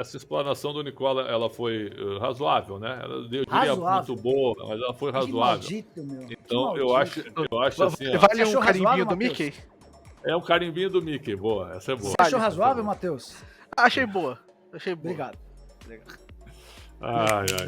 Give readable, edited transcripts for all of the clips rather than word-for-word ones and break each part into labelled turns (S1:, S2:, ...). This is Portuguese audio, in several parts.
S1: Essa explanação do Nicola, ela foi razoável, né? Eu diria
S2: Razoável?
S1: muito boa, mas ela foi
S2: Que
S1: razoável.
S2: maldito, meu. Que
S1: Então, eu acho assim, ó.
S3: Vale
S2: Você
S3: um
S2: achou
S3: carimbinho
S2: razoável,
S3: do
S2: Matheus?
S3: Mickey?
S1: É um carimbinho do Mickey, boa, essa é boa.
S2: Você achou
S3: Vale.
S2: razoável, Matheus?
S3: Achei boa.
S2: Obrigado.
S1: Ai, ai.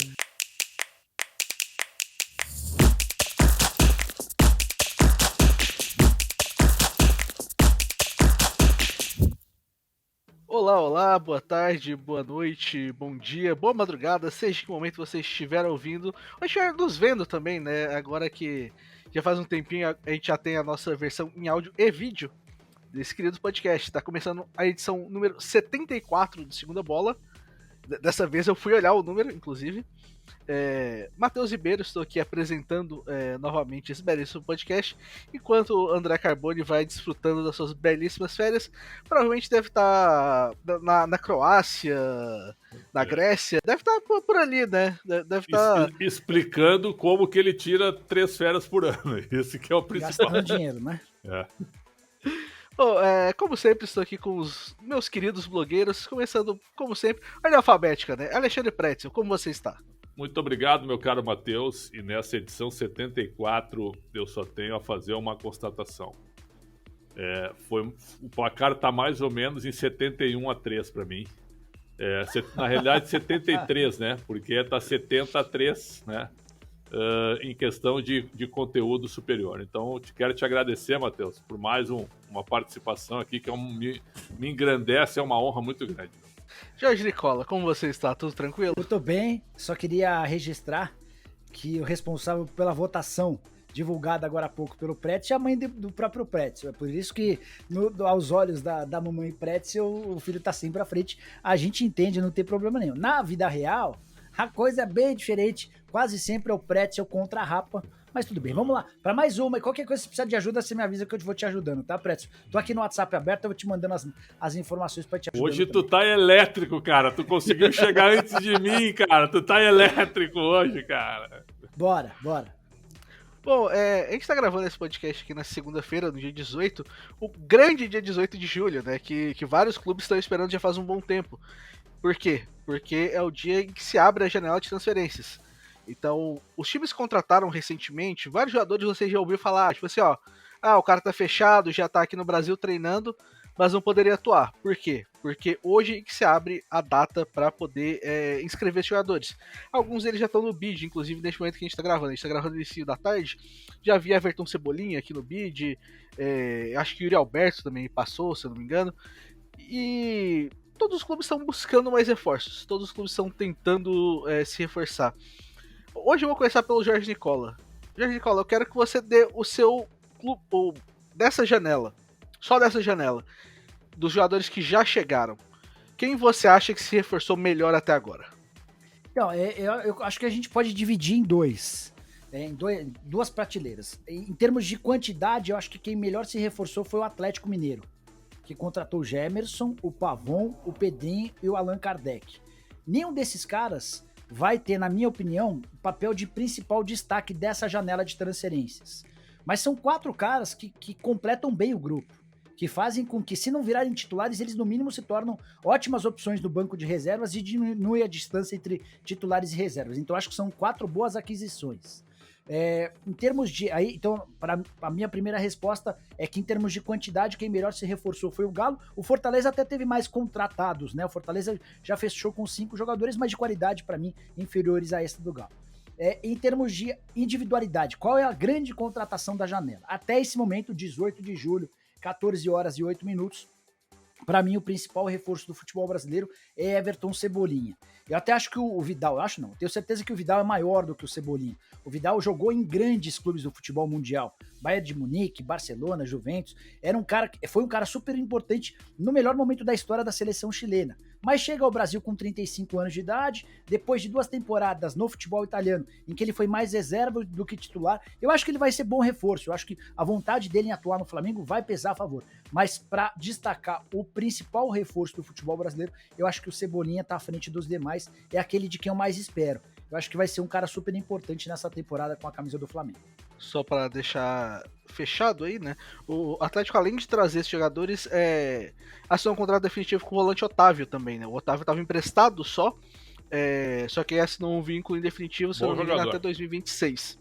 S3: Olá, olá, boa tarde, boa noite, bom dia, boa madrugada, seja em que momento você estiver ouvindo, ou estiver nos vendo também, né? Agora que já faz um tempinho a gente já tem a nossa versão em áudio e vídeo desse querido podcast. Tá começando a edição número 74 do Segunda Bola. Dessa vez eu fui olhar o número, inclusive. Matheus Ribeiro, estou aqui apresentando novamente esse belíssimo podcast, enquanto o André Carboni vai desfrutando das suas belíssimas férias. Provavelmente deve estar na Croácia, na Grécia, deve estar por ali, né? Deve estar
S1: Explicando como que ele tira 3 férias por ano. Esse que é o principal.
S2: Gastando dinheiro, né?
S1: É.
S3: Bom, como sempre, estou aqui com os meus queridos blogueiros, começando, como sempre, ordem alfabética, né? Alexandre Pretzel, como você está?
S1: Muito obrigado, meu caro Matheus. E nessa edição 74, eu só tenho a fazer uma constatação. O placar está mais ou menos em 71-3 para mim. Na realidade, 73, né? Porque está 70-3, né? Em questão de conteúdo superior. Então, quero te agradecer, Matheus, por mais uma participação aqui, que me engrandece, é uma honra muito grande.
S3: Jorge Nicola, como você está? Tudo tranquilo?
S2: Eu tô bem, só queria registrar que o responsável pela votação divulgada agora há pouco pelo Pretzel é a mãe do próprio Pretzel. É por isso que, aos olhos da mamãe Pretzel, o filho tá sempre à frente. A gente entende, não tem problema nenhum. Na vida real, a coisa é bem diferente. Quase sempre é o Pretzel contra a Rapa. Mas tudo bem, vamos lá. Para mais uma, e qualquer coisa, se precisar de ajuda, você me avisa que eu vou te ajudando, tá, Pretzel? Tô aqui no WhatsApp aberto, eu vou te mandando as informações para te ajudar.
S1: Hoje tu tá elétrico, cara. Tu conseguiu chegar antes de mim, cara. Tu tá elétrico hoje, cara.
S2: Bora.
S3: Bom, a gente tá gravando esse podcast aqui na segunda-feira, no dia 18, o grande dia 18 de julho, né? Que vários clubes estão esperando já faz um bom tempo. Por quê? Porque é o dia em que se abre a janela de transferências. Então, os times contrataram recentemente, vários jogadores você já ouviu falar, tipo assim, ó, o cara tá fechado, já tá aqui no Brasil treinando, mas não poderia atuar. Por quê? Porque hoje é que se abre a data para poder inscrever jogadores. Alguns deles já estão no bid, inclusive neste momento que a gente tá gravando. A gente tá gravando no início da tarde, já vi Everton Cebolinha aqui no bid, acho que o Yuri Alberto também passou, se eu não me engano. E todos os clubes estão buscando mais reforços, todos os clubes estão tentando se reforçar. Hoje eu vou começar pelo Jorge Nicola. Jorge Nicola, eu quero que você dê o seu clube dessa janela, só dessa janela, dos jogadores que já chegaram. Quem você acha que se reforçou melhor até agora?
S2: Então, eu acho que a gente pode dividir em duas prateleiras. Em termos de quantidade, eu acho que quem melhor se reforçou foi o Atlético Mineiro, que contratou o Gemerson, o Pavon, o Pedrinho e o Allan Kardec. Nenhum desses caras vai ter, na minha opinião, o papel de principal destaque dessa janela de transferências. Mas são 4 caras que completam bem o grupo, que fazem com que, se não virarem titulares, eles no mínimo se tornam ótimas opções do banco de reservas e diminui a distância entre titulares e reservas. Então acho que são 4 boas aquisições. Em termos de... Então, para a minha primeira resposta é que, em termos de quantidade, quem melhor se reforçou foi o Galo. O Fortaleza até teve mais contratados, né? O Fortaleza já fechou com 5 jogadores, mas de qualidade, para mim, inferiores a esta do Galo. Em termos de individualidade, qual é a grande contratação da janela? Até esse momento, 18 de julho, 14 horas e 8 minutos, para mim o principal reforço do futebol brasileiro é Everton Cebolinha. Eu até acho que o Vidal, tenho certeza que o Vidal é maior do que o Cebolinha. O Vidal jogou em grandes clubes do futebol mundial, Bayern de Munique, Barcelona, Juventus. Foi um cara super importante no melhor momento da história da seleção chilena. Mas chega ao Brasil com 35 anos de idade, depois de 2 temporadas no futebol italiano, em que ele foi mais reserva do que titular. Eu acho que ele vai ser bom reforço, eu acho que a vontade dele em atuar no Flamengo vai pesar a favor. Mas para destacar o principal reforço do futebol brasileiro, eu acho que o Cebolinha tá à frente dos demais, é aquele de quem eu mais espero. Eu acho que vai ser um cara super importante nessa temporada com a camisa do Flamengo.
S3: só para deixar fechado aí, né? O Atlético, além de trazer esses jogadores, assinou um contrato definitivo com o volante Otávio também, né? O Otávio estava emprestado só que aí assinou um vínculo em definitivo, se eu não me engano, até 2026.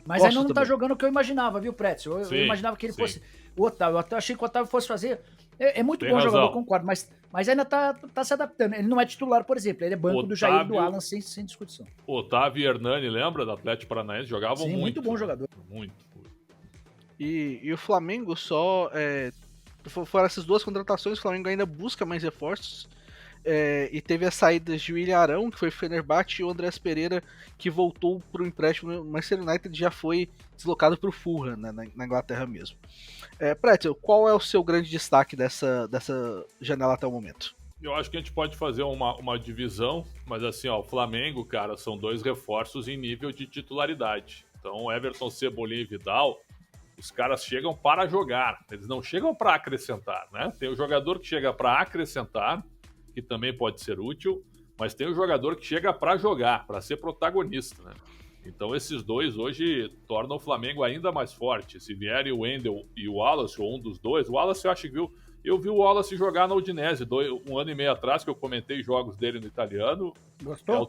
S2: Mas ainda não tá jogando o que eu imaginava, viu, Pretzel? Eu imaginava que ele fosse o Otávio. Eu achei que o Otávio fosse fazer. É muito bom jogador, concordo, mas ainda tá se adaptando. Ele não é titular, por exemplo. Ele é banco do Jair e do Alan sem discussão.
S1: Otávio e Hernani, lembra? Do Atlético Paranaense, jogavam muito.
S2: Muito bom jogador.
S1: Muito.
S3: E o Flamengo só. Foram essas duas contratações, o Flamengo ainda busca mais reforços. E teve as saídas de William Arão, que foi Fenerbahçe, e o Andrés Pereira, que voltou para o empréstimo no Manchester United, já foi deslocado para o Fulham, né, na Inglaterra mesmo. Pretzel, qual é o seu grande destaque dessa janela até o momento?
S1: Eu acho que a gente pode fazer uma divisão, mas assim, ó, o Flamengo, cara, são 2 reforços em nível de titularidade. Então, Everton, Cebolinha e Vidal, os caras chegam para jogar, eles não chegam para acrescentar, né? Tem o jogador que chega para acrescentar, que também pode ser útil, mas tem o jogador que chega para jogar, para ser protagonista, né? Então esses dois hoje tornam o Flamengo ainda mais forte. Se vierem o Wendel e o Wallace, ou um dos dois, o Wallace eu acho que eu vi o Wallace jogar na Udinese 1 ano e meio atrás, que eu comentei jogos dele no italiano.
S2: Gostou?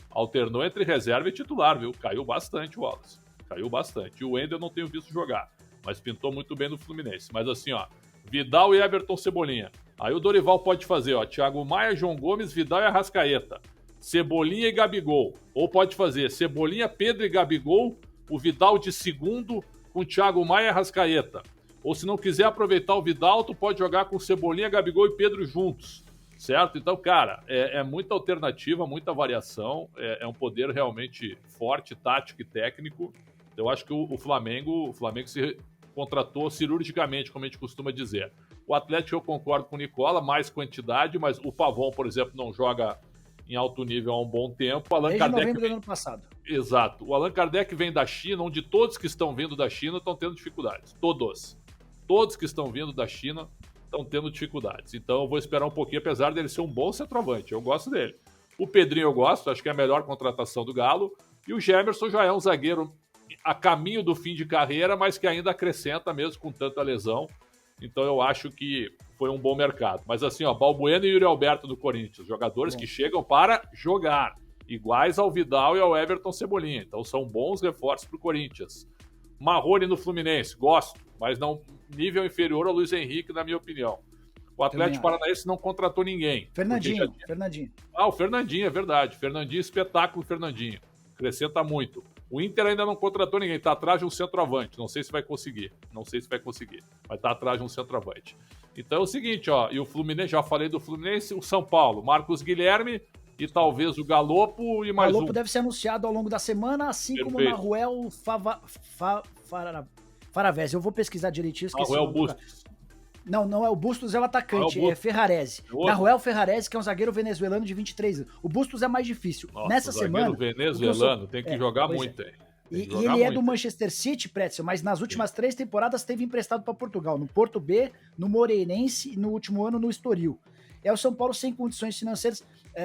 S1: Alternou entre reserva e titular, viu? Caiu bastante o Wallace. Caiu bastante. E o Wendel eu não tenho visto jogar, mas pintou muito bem no Fluminense. Mas assim, ó, Vidal e Everton Cebolinha. Aí o Dorival pode fazer, ó, Thiago Maia, João Gomes, Vidal e Arrascaeta. Cebolinha e Gabigol. Ou pode fazer Cebolinha, Pedro e Gabigol, o Vidal de segundo com Thiago Maia e Arrascaeta. Ou se não quiser aproveitar o Vidal, tu pode jogar com Cebolinha, Gabigol e Pedro juntos. Certo? Então, cara, é muita alternativa, muita variação. É um poder realmente forte, tático e técnico. Eu acho que o Flamengo se contratou cirurgicamente, como a gente costuma dizer. O Atlético, eu concordo com o Nicola, mais quantidade, mas o Pavon, por exemplo, não joga em alto nível há um bom tempo. O Allan
S2: Desde
S1: Kardec
S2: novembro do ano passado.
S1: Exato. O Allan Kardec vem da China, onde todos que estão vindo da China estão tendo dificuldades. Todos. Todos que estão vindo da China estão tendo dificuldades. Então eu vou esperar um pouquinho, apesar dele ser um bom centroavante. Eu gosto dele. O Pedrinho eu gosto, acho que é a melhor contratação do Galo. E o Gemerson já é um zagueiro a caminho do fim de carreira, mas que ainda acrescenta mesmo com tanta lesão. Então eu acho que foi um bom mercado. Mas assim, ó, Balbuena e Yuri Alberto do Corinthians, jogadores que chegam para jogar, iguais ao Vidal e ao Everton Cebolinha. Então são bons reforços para o Corinthians. Marrone no Fluminense, gosto, mas não nível inferior ao Luiz Henrique, na minha opinião. O Atlético Paranaense não contratou ninguém.
S2: Fernandinho.
S1: Ah, o Fernandinho, é verdade. Fernandinho, espetáculo, Fernandinho. Acrescenta muito. O Inter ainda não contratou ninguém, tá atrás de um centroavante. Não sei se vai conseguir. Mas tá atrás de um centroavante. Então é o seguinte, ó. E o Fluminense, já falei do Fluminense, o São Paulo, Marcos Guilherme e talvez o Galopo e mais um. O
S2: Galopo deve ser anunciado ao longo da semana, assim como o Naruel Faravese. Eu vou pesquisar direitinho, esqueci.
S1: Naruel Bustos.
S2: Não é o Bustos, é o atacante, é Ferrarese. Naruel Ferrarese, que é um zagueiro venezuelano de 23 anos. O Bustos é mais difícil.
S1: Nossa,
S2: nessa semana.
S1: Venezuelano, tem que jogar muito, hein?
S2: E ele é do Manchester City, Pretzel, mas nas últimas 3 temporadas teve emprestado para Portugal, no Porto B, no Moreirense e no último ano no Estoril. É o São Paulo sem condições financeiras.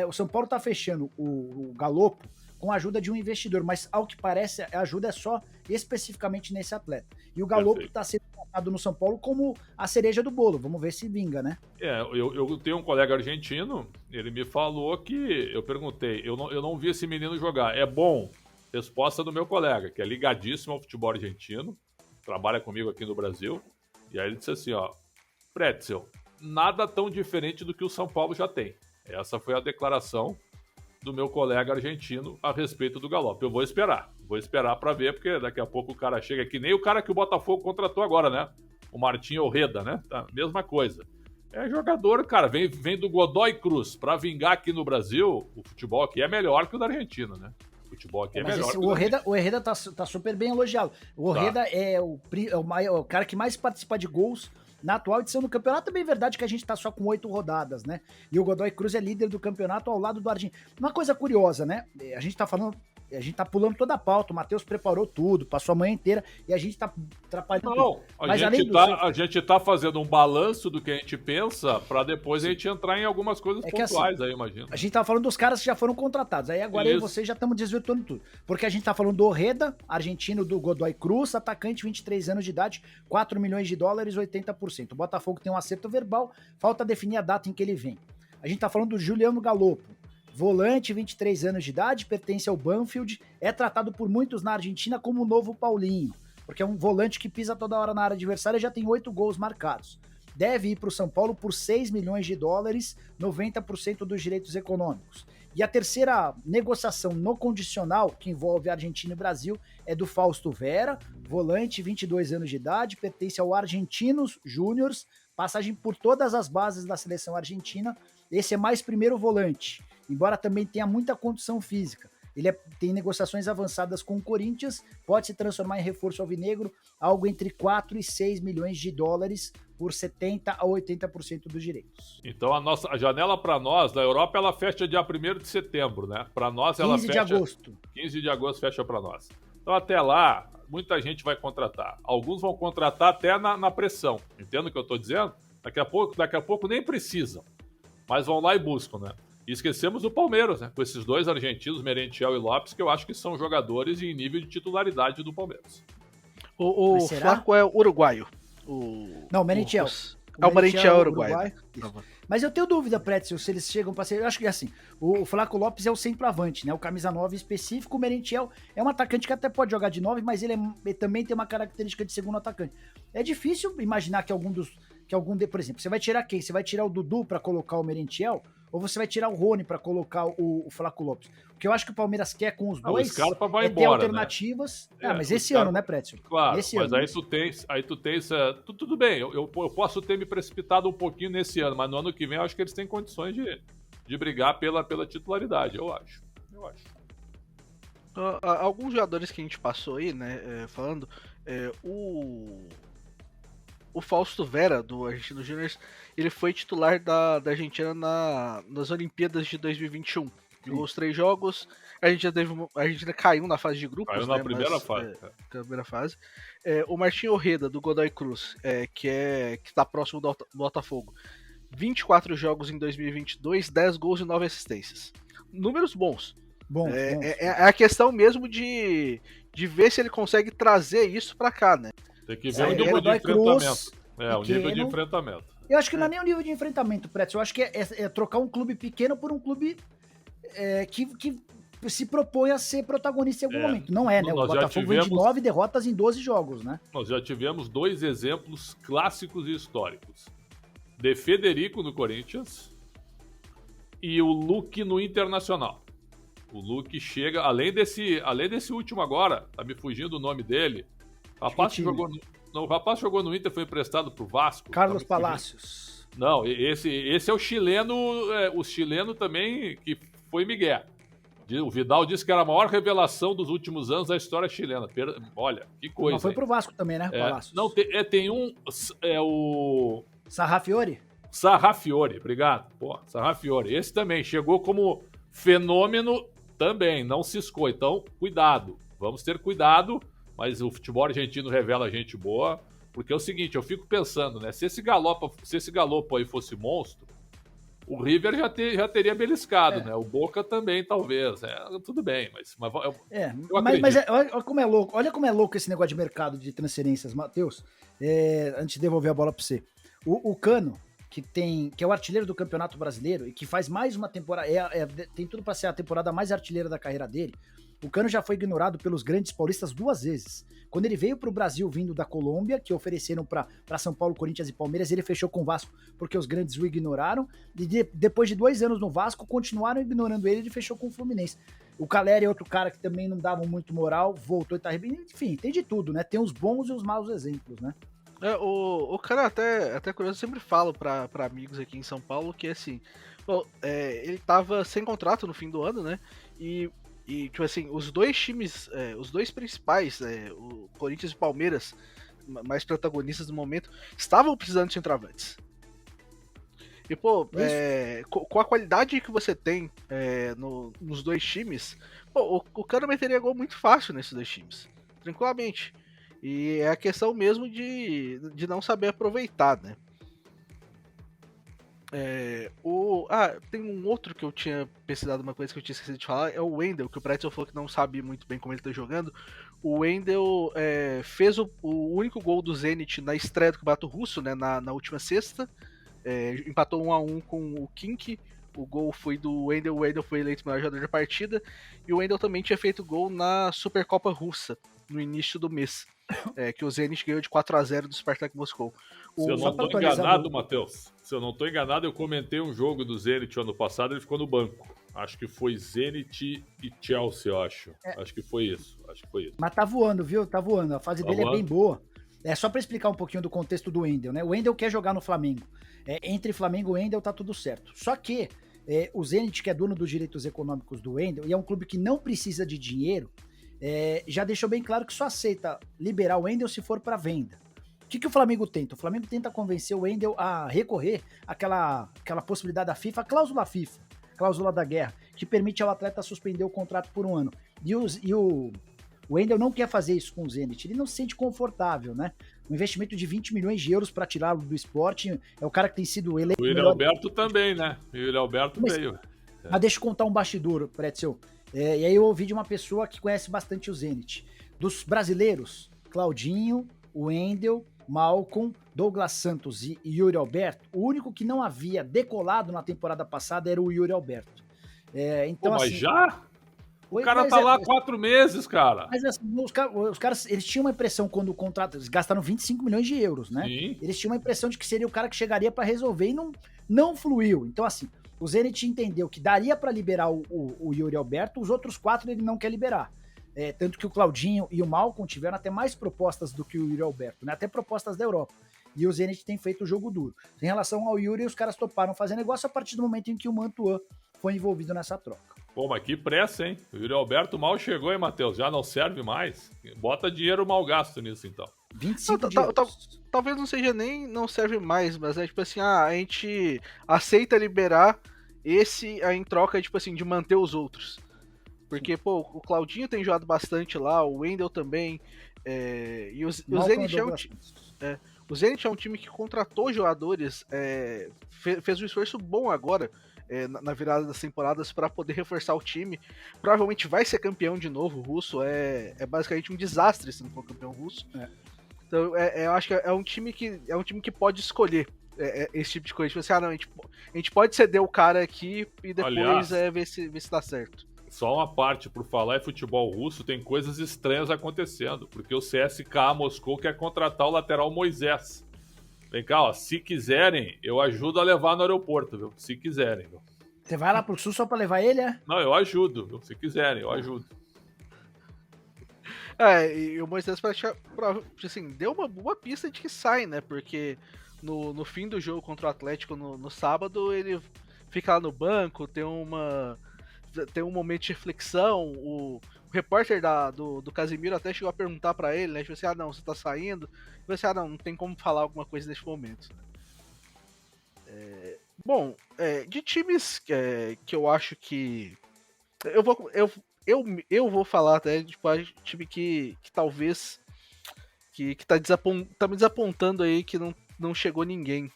S2: O São Paulo tá fechando o Galopo com a ajuda de um investidor, mas ao que parece a ajuda é só especificamente nesse atleta. E o Galopo está sendo tratado no São Paulo como a cereja do bolo. Vamos ver se vinga, né?
S1: Eu tenho um colega argentino, ele me falou que, eu perguntei, eu não vi esse menino jogar, é bom? Resposta do meu colega, que é ligadíssimo ao futebol argentino, trabalha comigo aqui no Brasil, e aí ele disse assim, ó, Pretzel, nada tão diferente do que o São Paulo já tem. Essa foi a declaração do meu colega argentino a respeito do Galopo. Eu vou esperar para ver, porque daqui a pouco o cara chega aqui, nem o cara que o Botafogo contratou agora, né? O Martinho Orreda, né? Tá, mesma coisa. É jogador, cara, vem do Godoy Cruz. Para vingar aqui no Brasil, o futebol aqui é melhor que o da Argentina, né? O futebol aqui é melhor.
S2: O Orreda tá super bem elogiado. O Orreda é o cara que mais participa de gols na atual edição do campeonato. Também é verdade que a gente tá só com 8 rodadas, né? E o Godoy Cruz é líder do campeonato ao lado do Argentino. Uma coisa curiosa, né? A gente tá falando A gente tá pulando toda a pauta, o Matheus preparou tudo, passou a manhã inteira e a gente tá atrapalhando
S1: Não,
S2: tudo.
S1: a gente tá fazendo um balanço do que a gente pensa para depois a gente entrar em algumas coisas pontuais
S2: assim,
S1: aí, imagina.
S2: A gente tava falando dos caras que já foram contratados, aí agora eu e você já estamos desvirtuando tudo. Porque a gente tá falando do Orreda, argentino do Godoy Cruz, atacante, 23 anos de idade, 4 milhões de dólares, 80%. O Botafogo tem um acerto verbal, falta definir a data em que ele vem. A gente tá falando do Juliano Galopo, volante, 23 anos de idade, pertence ao Banfield, é tratado por muitos na Argentina como o novo Paulinho, porque é um volante que pisa toda hora na área adversária e já tem 8 gols marcados. Deve ir para o São Paulo por 6 milhões de dólares, 90% dos direitos econômicos. E a terceira negociação no condicional, que envolve Argentina e Brasil, é do Fausto Vera, volante, 22 anos de idade, pertence ao Argentinos Júniors, passagem por todas as bases da seleção argentina. Esse é mais primeiro volante, embora também tenha muita condição física. Ele tem negociações avançadas com o Corinthians, pode se transformar em reforço alvinegro, algo entre 4 e 6 milhões de dólares por 70% a 80% dos direitos.
S1: Então a janela para nós, da Europa, ela fecha dia 1º de setembro, né? Para nós ela fecha...
S2: 15 de agosto.
S1: 15 de agosto fecha para nós. Então até lá, muita gente vai contratar. Alguns vão contratar até na pressão. Entende o que eu estou dizendo? Daqui a pouco nem precisam, mas vão lá e buscam, né? E esquecemos do Palmeiras, né? Com esses dois argentinos, Merentiel e Lopes, que eu acho que são jogadores em nível de titularidade do Palmeiras.
S3: O Flaco é uruguaio.
S2: Não, Merentiel.
S3: O Merentiel é uruguaio.
S2: Mas eu tenho dúvida, Pretzel, se eles chegam para ser... Eu acho que assim, o Flaco Lopes é o centroavante, né? O camisa 9 específico, o Merentiel é um atacante que até pode jogar de 9, mas ele também tem uma característica de segundo atacante. É difícil imaginar que por exemplo, você vai tirar quem? Você vai tirar o Dudu para colocar o Merentiel? Ou você vai tirar o Rony para colocar o Flaco Lopes? O que eu acho que o Palmeiras quer com os dois
S1: o Scarpa vai
S2: ter
S1: embora,
S2: alternativas.
S1: Né?
S2: Mas esse ano, né, Pretzel?
S1: Claro,
S2: esse
S1: mas
S2: ano.
S1: aí tu tens tudo bem, eu posso ter me precipitado um pouquinho nesse ano, mas no ano que vem eu acho que eles têm condições de brigar pela titularidade, eu acho.
S3: Alguns jogadores que a gente passou aí, né, falando, o Fausto Vera, do Argentinos Júniors, ele foi titular da Argentina nas Olimpíadas de 2021. Jogou os 3 jogos, a Argentina caiu na fase de grupos.
S1: Caiu na primeira fase.
S3: Primeira fase. O Martinho Orreda, do Godoy Cruz, que está próximo do Botafogo. 24 jogos em 2022, 10 gols e 9 assistências. Números bons.
S2: Bons.
S3: É a questão mesmo de ver se ele consegue trazer isso pra cá, né?
S1: Tem que ver o nível de enfrentamento. O nível de enfrentamento.
S2: Eu acho que não é nem o nível de enfrentamento, Pretzel. Eu acho que é trocar um clube pequeno por um clube que se propõe a ser protagonista em algum momento. Não é, né? O Botafogo vem de 9 derrotas em 12 jogos, né?
S1: Nós já tivemos 2 exemplos clássicos e históricos. De Federico no Corinthians e o Luque no Internacional. O Luque chega, além desse último agora, tá me fugindo o nome dele. O rapaz jogou no Inter, foi emprestado pro Vasco.
S2: Carlos Palacios.
S1: Não, esse é o chileno, o chileno também, que foi Miguel. O Vidal disse que era a maior revelação dos últimos anos da história chilena. Olha, que coisa.
S2: Mas foi pro Vasco também, né, Palacios?
S1: Não, tem um, o...
S2: Sarrafiori?
S1: Sarrafiori, obrigado. Sarrafiori. Esse também chegou como fenômeno também, não ciscou. Então, cuidado. Vamos ter cuidado, mas o futebol argentino revela gente boa. Porque é o seguinte, eu fico pensando, né? Se esse Galopo aí fosse monstro, o River já teria beliscado, né? O Boca também, talvez. Tudo bem, mas
S2: olha como é louco. Olha como é louco esse negócio de mercado de transferências, Matheus. Antes de devolver a bola para você. O Cano, que é o artilheiro do Campeonato Brasileiro e que faz mais uma temporada, tem tudo para ser a temporada mais artilheira da carreira dele. O Cano já foi ignorado pelos grandes paulistas 2 vezes. Quando ele veio para o Brasil vindo da Colômbia, que ofereceram para São Paulo, Corinthians e Palmeiras, ele fechou com o Vasco porque os grandes o ignoraram. E depois de 2 anos no Vasco, continuaram ignorando ele fechou com o Fluminense. O Caleri é outro cara que também não dava muito moral, voltou e tá arrebentando. Enfim, tem de tudo, né? Tem os bons e os maus exemplos, né?
S3: O cara até curioso, eu sempre falo para amigos aqui em São Paulo que assim, ele tava sem contrato no fim do ano, né? E tipo assim, os dois times, os dois principais, o Corinthians e o Palmeiras, mais protagonistas do momento, estavam precisando de centroavantes. E, pô, com a qualidade que você tem nos dois times, pô, o Cano meteria gol muito fácil nesses dois times, tranquilamente. E é a questão mesmo de não saber aproveitar, né? Tem um outro que eu tinha pesquisado, uma coisa que eu tinha esquecido de falar, é o Wendel, que o Pretzel falou que não sabe muito bem como ele tá jogando. O Wendel fez o único gol do Zenit na estreia do Campeonato Russo, né, na última sexta. Empatou 1-1 com o Kink. O gol foi do Wendel, o Wendel foi eleito o melhor jogador da partida. E o Wendel também tinha feito gol na Supercopa Russa, no início do mês. Que o Zenit ganhou de 4-0 do Spartak Moscou.
S1: Se eu não estou enganado, Matheus, se eu não estou enganado, eu comentei um jogo do Zenit ano passado, ele ficou no banco. Acho que foi Zenit e Chelsea, eu acho. Acho que foi isso.
S2: Mas tá voando, viu? Tá voando. A fase dele é bem boa. Só para explicar um pouquinho do contexto do Wendel, né? O Wendel quer jogar no Flamengo. Entre Flamengo e Wendel tá tudo certo. Só que o Zenit, que é dono dos direitos econômicos do Wendel, e é um clube que não precisa de dinheiro, já deixou bem claro que só aceita liberar o Wendel se for para venda. O que o Flamengo tenta? O Flamengo tenta convencer o Wendel a recorrer àquela possibilidade da FIFA, a cláusula da guerra, que permite ao atleta suspender o contrato por um ano. E o Wendel não quer fazer isso com o Zenit, ele não se sente confortável, né? Um investimento de 20 milhões de euros para tirá-lo do esporte, é o cara que tem sido eleito...
S1: O William Alberto também, né? O William Alberto veio.
S2: Mas deixa eu contar um bastidor, Pretzel. E aí eu ouvi de uma pessoa que conhece bastante o Zenit. Dos brasileiros, Claudinho, Wendel, Malcom, Douglas Santos e Yuri Alberto, o único que não havia decolado na temporada passada era o Yuri Alberto. Então,
S1: mas
S2: assim,
S1: já? O cara tá lá há 4 meses, cara.
S2: Mas assim, os caras, eles tinham uma impressão quando o contrato... Eles gastaram 25 milhões de euros, né?
S1: Sim.
S2: Eles tinham uma impressão de que seria o cara que chegaria para resolver e não fluiu. Então, assim, o Zenit entendeu que daria para liberar o Yuri Alberto, os outros 4 ele não quer liberar. Tanto que o Claudinho e o Malcom tiveram até mais propostas do que o Yuri Alberto, né? Até propostas da Europa. E o Zenit tem feito o jogo duro. Em relação ao Yuri, os caras toparam fazer negócio a partir do momento em que o Mantuan foi envolvido nessa troca.
S1: Pô, mas que pressa, hein? O Yuri Alberto mal chegou, hein, Matheus? Já não serve mais? Bota dinheiro mal gasto nisso, então.
S2: 25
S3: talvez não seja nem não serve mais, mas é tipo assim, a gente aceita liberar esse em troca, tipo assim, de manter os outros. Porque, pô, o Claudinho tem jogado bastante lá, o Wendel também, e o Zenit o Zenit é um time que contratou jogadores, fez um esforço bom agora, na virada das temporadas para poder reforçar o time. Provavelmente vai ser campeão de novo. O russo é basicamente um desastre se não for campeão russo. Então eu acho que é um time que pode escolher esse tipo de coisa. Tipo assim, não, a gente pode ceder o cara aqui e depois ver se dá certo.
S1: Só uma parte, por falar em futebol russo, tem coisas estranhas acontecendo, porque o CSKA Moscou quer contratar o lateral Moisés. Vem cá, ó, se quiserem, eu ajudo a levar no aeroporto, viu? Se quiserem, viu?
S2: Você vai lá pro Sul só pra levar ele,
S1: Não, eu ajudo, viu? Se quiserem, eu ajudo.
S3: E o Moisés assim, deu uma boa pista de que sai, né? Porque no fim do jogo contra o Atlético no sábado, ele fica lá no banco, tem um momento de reflexão, o repórter do Casimiro até chegou a perguntar pra ele, né? Tipo assim, não, você tá saindo? Ele falou assim, não tem como falar alguma coisa nesse momento. Bom, de times que eu acho que... Eu vou falar até de time que talvez... que tá me desapontando aí, que não chegou ninguém.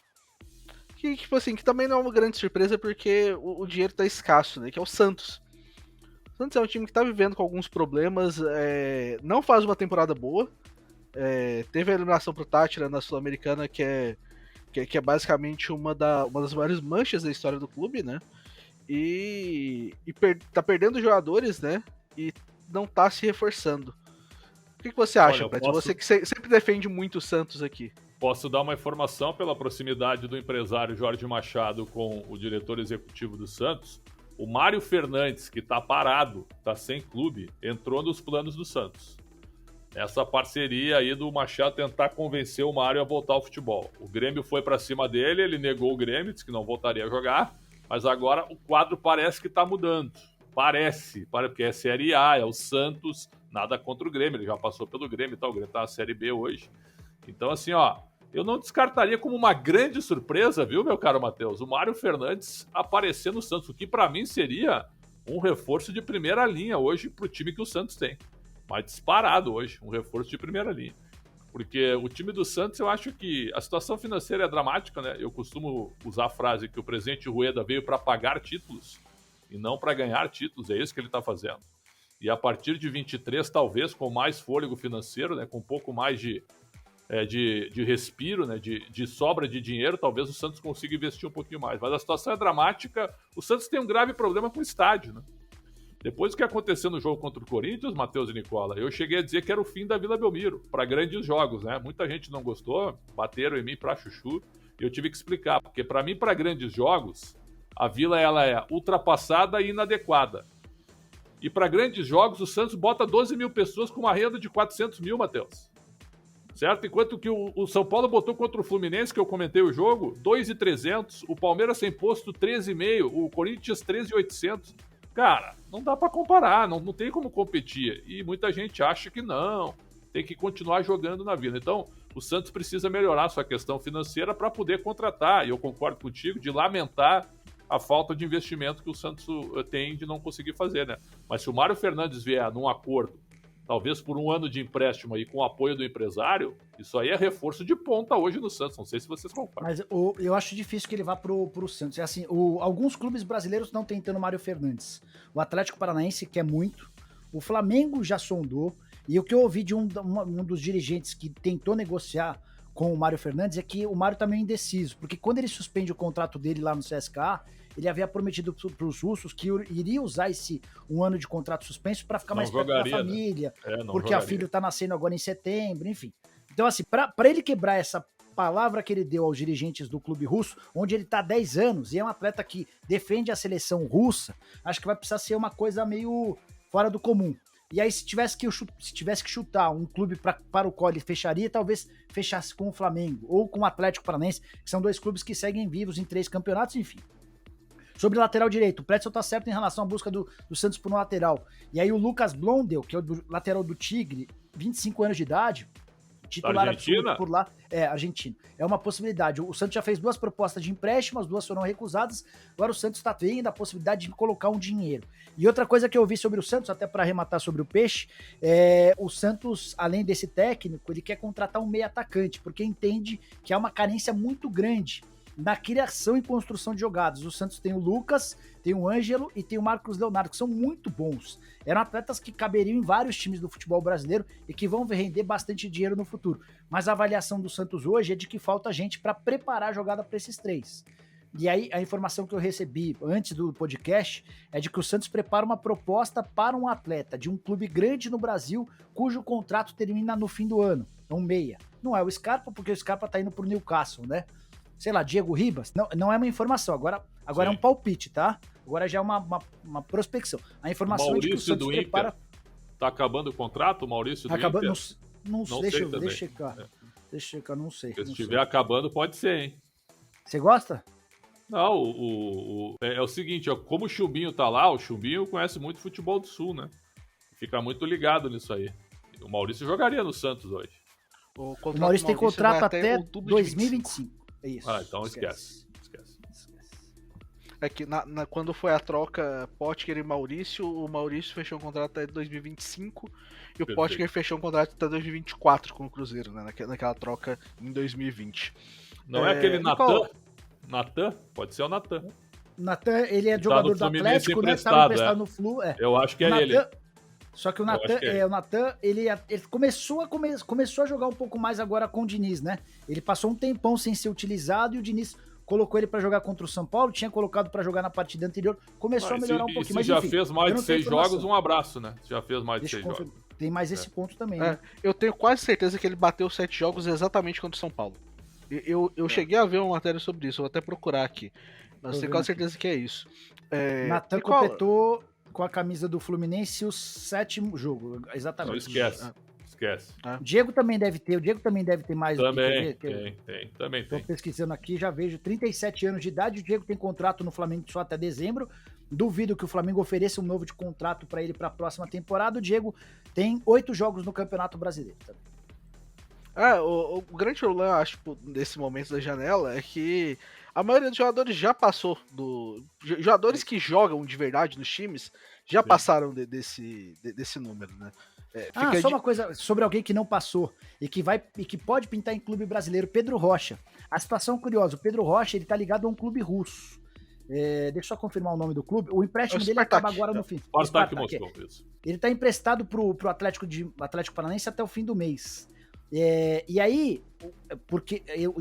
S3: Que, tipo assim, que também não é uma grande surpresa porque o dinheiro tá escasso, né? Que é o Santos. O Santos é um time que tá vivendo com alguns problemas, não faz uma temporada boa, teve a eliminação pro Tátira na Sul-Americana, que é basicamente uma das maiores manchas da história do clube, né? E tá perdendo jogadores, né? E não tá se reforçando. O que você acha, Pet? Você que sempre defende muito o Santos aqui.
S1: Posso dar uma informação pela proximidade do empresário Jorge Machado com o diretor executivo do Santos. O Mário Fernandes, que tá parado, tá sem clube, entrou nos planos do Santos. Essa parceria aí do Machado tentar convencer o Mário a voltar ao futebol. O Grêmio foi pra cima dele, ele negou o Grêmio, disse que não voltaria a jogar, mas agora o quadro parece que tá mudando. Parece, porque é Série A, é o Santos, nada contra o Grêmio, ele já passou pelo Grêmio e tal, o Grêmio tá na Série B hoje. Então assim, ó, eu não descartaria como uma grande surpresa, viu, meu caro Matheus, o Mário Fernandes aparecer no Santos, o que para mim seria um reforço de primeira linha hoje para o time que o Santos tem. Mas disparado hoje, um reforço de primeira linha. Porque o time do Santos, eu acho que a situação financeira é dramática, né? Eu costumo usar a frase que o presidente Rueda veio para pagar títulos e não para ganhar títulos, é isso que ele está fazendo. E a partir de 23, talvez com mais fôlego financeiro, né? Com um pouco mais de respiro, né, de sobra de dinheiro, talvez o Santos consiga investir um pouquinho mais. Mas a situação é dramática. O Santos tem um grave problema com o estádio, né? Depois do que aconteceu no jogo contra o Corinthians, Matheus e Nicola, eu cheguei a dizer que era o fim da Vila Belmiro para grandes jogos, né? Muita gente não gostou, bateram em mim pra chuchu, e eu tive que explicar, porque para mim, para grandes jogos, a Vila ela é ultrapassada e inadequada. E para grandes jogos, o Santos bota 12 mil pessoas com uma renda de 400 mil, Matheus. Certo? Enquanto que o São Paulo botou contra o Fluminense, que eu comentei o jogo, 2.300, o Palmeiras sem posto 13,5, o Corinthians 13.800. Cara, não dá pra comparar, não tem como competir. E muita gente acha que não, tem que continuar jogando na Vila. Então, o Santos precisa melhorar sua questão financeira para poder contratar, e eu concordo contigo, de lamentar a falta de investimento que o Santos tem de não conseguir fazer, né? Mas se o Mário Fernandes vier num acordo, talvez por um ano de empréstimo aí com o apoio do empresário, isso aí é reforço de ponta hoje no Santos. Não sei se vocês concordam.
S2: Mas eu acho difícil que ele vá pro Santos. É assim, alguns clubes brasileiros estão tentando o Mário Fernandes. O Atlético Paranaense quer muito. O Flamengo já sondou. E o que eu ouvi de um dos dirigentes que tentou negociar com o Mário Fernandes é que o Mário tá meio indeciso. Porque quando ele suspende o contrato dele lá no CSKA, ele havia prometido para os russos que iria usar esse um ano de contrato suspenso para ficar mais perto da família, né? Porque a filha está nascendo agora em setembro, enfim. Então, assim, para ele quebrar essa palavra que ele deu aos dirigentes do clube russo, onde ele está há 10 anos e é um atleta que defende a seleção russa, acho que vai precisar ser uma coisa meio fora do comum. E aí, se tivesse que chutar um clube para o qual ele fecharia, talvez fechasse com o Flamengo ou com o Atlético Paranaense, que são dois clubes que seguem vivos em 3 campeonatos, enfim. Sobre o lateral direito, o Pretzel tá certo em relação à busca do Santos por um lateral. E aí o Lucas Blondel, que é o lateral do Tigre, 25 anos de idade, titular absoluto por lá, argentino. É uma possibilidade. O Santos já fez 2 propostas de empréstimo, as 2 foram recusadas, agora o Santos está vendo a possibilidade de colocar um dinheiro. E outra coisa que eu vi sobre o Santos, até para arrematar sobre o Peixe, o Santos, além desse técnico, ele quer contratar um meio atacante, porque entende que há uma carência muito grande na criação e construção de jogadas. O Santos tem o Lucas, tem o Ângelo e tem o Marcos Leonardo, que são muito bons. Eram atletas que caberiam em vários times do futebol brasileiro e que vão render bastante dinheiro no futuro. Mas a avaliação do Santos hoje é de que falta gente para preparar a jogada para esses 3. E aí a informação que eu recebi antes do podcast é de que o Santos prepara uma proposta para um atleta de um clube grande no Brasil, cujo contrato termina no fim do ano. É um meia. Não é o Scarpa, porque o Scarpa tá indo pro Newcastle, né? Sei lá, Diego Ribas, não é uma informação, agora é um palpite, tá? Agora já é uma prospecção. A informação
S1: Maurício
S2: é de que o Santos
S1: do
S2: prepara...
S1: Inter, tá acabando o contrato, o Maurício do Inter?
S2: Não sei, deixa eu checar. Deixa eu checar, não sei.
S1: Se estiver acabando, pode ser, hein?
S2: Você gosta?
S1: Não, é o seguinte, ó, como o Chumbinho tá lá, o Chumbinho conhece muito futebol do Sul, né? Fica muito ligado nisso aí. O Maurício jogaria no Santos hoje.
S2: O Maurício tem contrato até 2025. É isso.
S1: Então esquece.
S3: É que quando foi a troca Potker e Maurício, o Maurício fechou um contrato até 2025 e o Potker fechou um contrato até 2024 com o Cruzeiro, né? Naquela troca em 2020.
S1: Não é aquele Natan? Natan? Pode ser o Natan.
S2: Natan, ele é jogador do Atlético, né? Estava emprestado no Flu.
S1: Eu acho que é ele.
S2: Só que o Natan, ele começou a jogar um pouco mais agora com o Diniz, né? Ele passou um tempão sem ser utilizado e o Diniz colocou ele para jogar contra o São Paulo, tinha colocado para jogar na partida anterior, começou a melhorar um pouquinho. Mas
S1: já fez mais de 6 jogos, um abraço, né? Já fez mais de 6 jogos.
S2: Tem mais esse ponto também, né?
S3: Eu tenho quase certeza que ele bateu 7 jogos exatamente contra o São Paulo. Eu cheguei a ver uma matéria sobre isso, vou até procurar aqui. Mas tenho quase certeza que é isso.
S2: Natan completou com a camisa do Fluminense o 7º jogo, exatamente.
S1: Não esquece.
S2: O Diego também deve ter mais.
S1: Também tem.
S2: Tô pesquisando aqui, já vejo 37 anos de idade, o Diego tem contrato no Flamengo só até dezembro, duvido que o Flamengo ofereça um novo de contrato para ele para a próxima temporada. O Diego tem 8 jogos no Campeonato Brasileiro também.
S3: O grande problema, acho, desse momento da janela é que a maioria dos jogadores já passou jogadores que jogam de verdade nos times já
S1: Sim.
S3: passaram desse número, né?
S2: Só uma coisa sobre alguém que não passou e que pode pintar em clube brasileiro, Pedro Rocha. A situação é curiosa, o Pedro Rocha ele tá ligado a um clube russo. Deixa eu só confirmar o nome do clube. O empréstimo dele acaba agora no fim.
S1: Spartak Moscou, isso.
S2: Ele tá emprestado pro Atlético Paranaense até o fim do mês. E aí,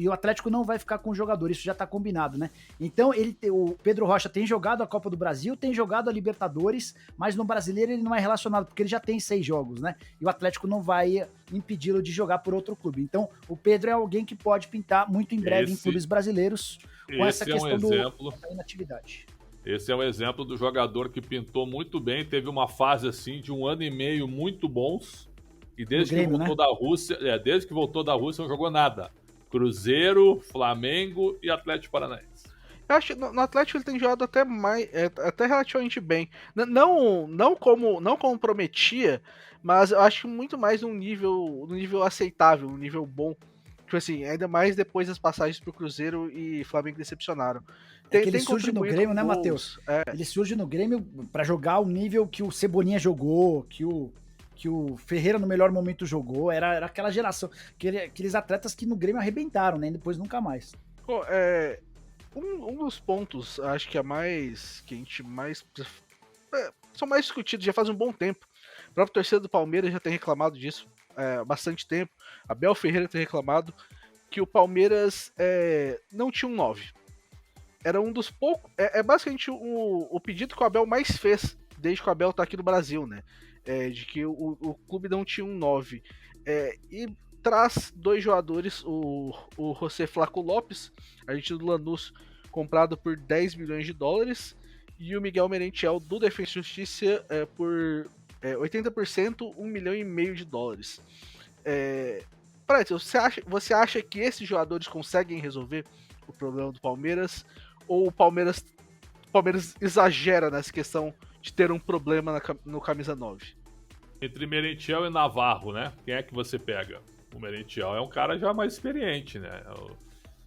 S2: o Atlético não vai ficar com o jogador, isso já tá combinado, né? Então, o Pedro Rocha tem jogado a Copa do Brasil, tem jogado a Libertadores, mas no Brasileiro ele não é relacionado, porque ele já tem 6 jogos, né? E o Atlético não vai impedi-lo de jogar por outro clube. Então, o Pedro é alguém que pode pintar muito em breve em clubes brasileiros com essa questão da inatividade.
S1: Esse é um exemplo do jogador que pintou muito bem, teve uma fase assim de 1 ano e meio muito bons. E desde que voltou da Rússia, não jogou nada. Cruzeiro, Flamengo e Atlético Paranaense.
S3: Eu acho que no Atlético ele tem jogado até mais, até relativamente bem. Não como prometia, mas eu acho muito mais num nível aceitável, um nível bom. Tipo assim, ainda mais depois das passagens pro Cruzeiro e Flamengo decepcionaram.
S2: Ele surge no Grêmio, né, Matheus? Ele surge no Grêmio pra jogar o nível que o Cebolinha jogou, que o Ferreira no melhor momento jogou, era aquela geração, aqueles atletas que no Grêmio arrebentaram, né? E depois nunca mais.
S3: Um dos pontos, acho que que a gente mais são mais discutidos já faz um bom tempo. O próprio torcedor do Palmeiras já tem reclamado disso há bastante tempo. Abel Ferreira tem reclamado que o Palmeiras não tinha um 9. Era um dos poucos. Basicamente o pedido que o Abel mais fez desde que o Abel tá aqui no Brasil, né? De que o clube não tinha um 9. E traz 2 jogadores, o José Flaco Lopes, argentino do Lanús, comprado por 10 milhões de dólares, e o Miguel Merentiel do Defensa e Justiça por 80%, 1,5 milhão de dólares. Você acha que esses jogadores conseguem resolver o problema do Palmeiras? Ou o Palmeiras exagera nessa questão de ter um problema no camisa 9?
S1: Entre Merentiel e Navarro, né? Quem é que você pega? O Merentiel é um cara já mais experiente, né?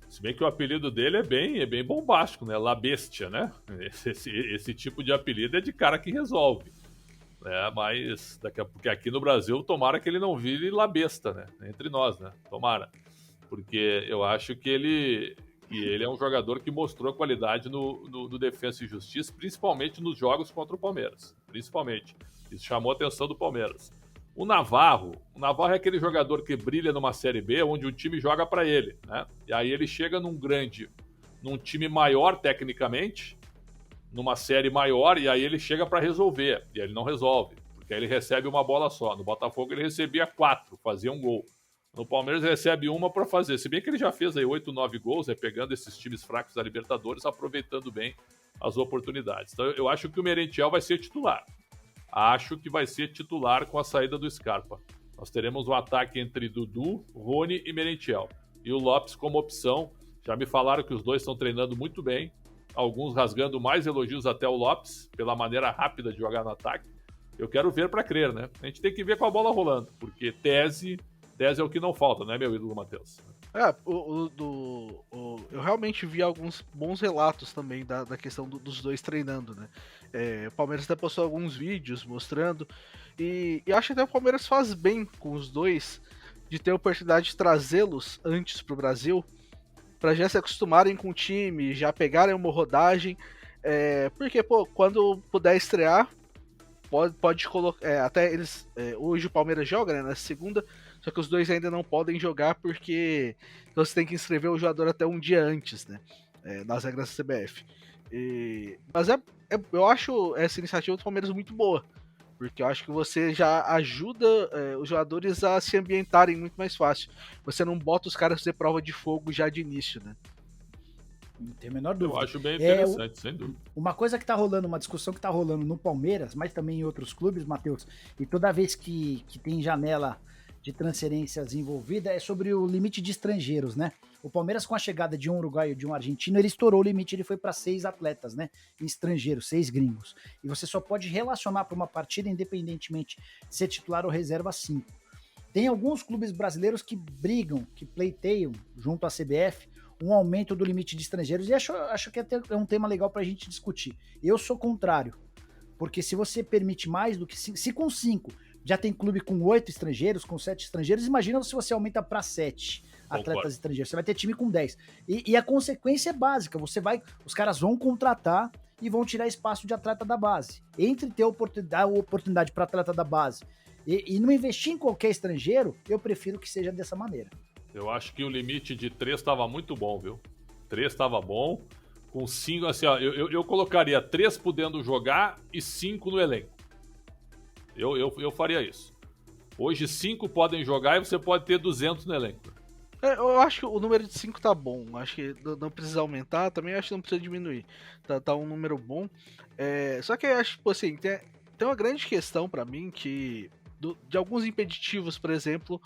S1: Se bem que o apelido dele é bem bombástico, né? La Bestia, né? Esse tipo de apelido é de cara que resolve. Mas porque aqui no Brasil, tomara que ele não vire La Besta, né? Entre nós, né? Tomara. Porque eu acho que ele é um jogador que mostrou qualidade no Defensa e Justiça, principalmente nos jogos contra o Palmeiras. Principalmente. Isso chamou a atenção do Palmeiras. O Navarro é aquele jogador que brilha numa Série B, onde o time joga para ele, né? E aí ele chega num time maior tecnicamente, numa série maior, e aí ele chega para resolver. E aí ele não resolve, porque aí ele recebe uma bola só. No Botafogo ele recebia 4, fazia um gol. No Palmeiras ele recebe uma para fazer. Se bem que ele já fez aí 8, 9 gols, pegando esses times fracos da Libertadores, aproveitando bem as oportunidades. Então eu acho que o Merentiel vai ser titular. Acho que vai ser titular com a saída do Scarpa. Nós teremos um ataque entre Dudu, Rony e Merentiel. E o Lopes como opção. Já me falaram que os dois estão treinando muito bem. Alguns rasgando mais elogios até o Lopes, pela maneira rápida de jogar no ataque. Eu quero ver para crer, né? A gente tem que ver com a bola rolando, porque tese é o que não falta, né, meu ídolo Matheus?
S3: Eu realmente vi alguns bons relatos também da questão dos dois treinando, né? O Palmeiras até postou alguns vídeos mostrando, e acho que até o Palmeiras faz bem com os dois de ter a oportunidade de trazê-los antes pro Brasil, para já se acostumarem com o time, já pegarem uma rodagem, porque, quando puder estrear, pode colocar, até eles, hoje o Palmeiras joga, né, na segunda, só que os dois ainda não podem jogar porque você tem que inscrever o jogador até um dia antes, né? Nas regras da CBF. Mas eu acho essa iniciativa do Palmeiras muito boa, porque eu acho que você já ajuda os jogadores a se ambientarem muito mais fácil. Você não bota os caras a fazer prova de fogo já de início, né?
S2: Não tem a menor dúvida.
S1: Eu acho bem interessante, sem dúvida.
S2: Uma coisa que tá rolando, uma discussão que tá rolando no Palmeiras, mas também em outros clubes, Matheus, e toda vez que tem janela de transferências envolvida, é sobre o limite de estrangeiros, né? O Palmeiras, com a chegada de um uruguaio e de um argentino, ele estourou o limite, ele foi para 6 atletas, né? Estrangeiros, 6 gringos. E você só pode relacionar para uma partida, independentemente de ser titular ou reserva, 5. Tem alguns clubes brasileiros que brigam, que pleiteiam junto à CBF um aumento do limite de estrangeiros, e acho que é um tema legal para a gente discutir. Eu sou contrário, porque se você permite mais do que 5, se com 5 já tem clube com 8 estrangeiros, com 7 estrangeiros, imagina se você aumenta para 7 atletas estrangeiros, você vai ter time com 10. E a consequência é básica, os caras vão contratar e vão tirar espaço de atleta da base. Entre ter a oportunidade para atleta da base e não investir em qualquer estrangeiro, eu prefiro que seja dessa maneira.
S1: Eu acho que o limite de 3 estava muito bom, viu? 3 estava bom. Com 5, assim, ó, eu colocaria 3 podendo jogar e 5 no elenco. Eu faria isso. Hoje 5 podem jogar e você pode ter 200 no elenco.
S3: Eu acho que o número de 5 tá bom. Acho que não precisa aumentar, também acho que não precisa diminuir. Tá um número bom. Só que eu acho, tipo assim, tem uma grande questão pra mim que de alguns impeditivos, por exemplo,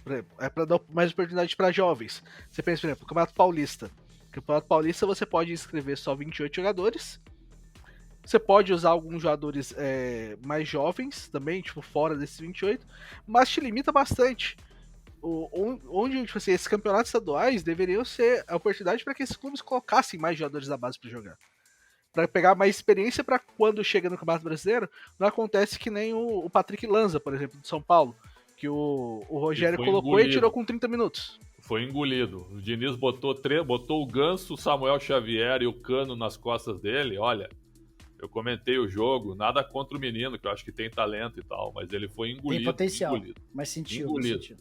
S3: para dar mais oportunidade para jovens. Você pensa, por exemplo, no Campeonato Paulista. No Campeonato Paulista você pode inscrever só 28 jogadores. Você pode usar alguns jogadores mais jovens também, tipo, fora desses 28, mas te limita bastante. Onde tipo assim, esses campeonatos estaduais deveriam ser a oportunidade para que esses clubes colocassem mais jogadores da base para jogar. Para pegar mais experiência para quando chega no Campeonato Brasileiro, não acontece que nem o Patrick Lanza, por exemplo, de São Paulo, que o Rogério colocou engolido. E tirou com 30 minutos.
S1: Foi engolido. O Diniz botou o Ganso, o Samuel Xavier e o Cano nas costas dele. Olha, eu comentei o jogo, nada contra o menino, que eu acho que tem talento e tal, mas ele foi engolido.
S2: Tem potencial,
S1: engolido,
S2: mas sentiu.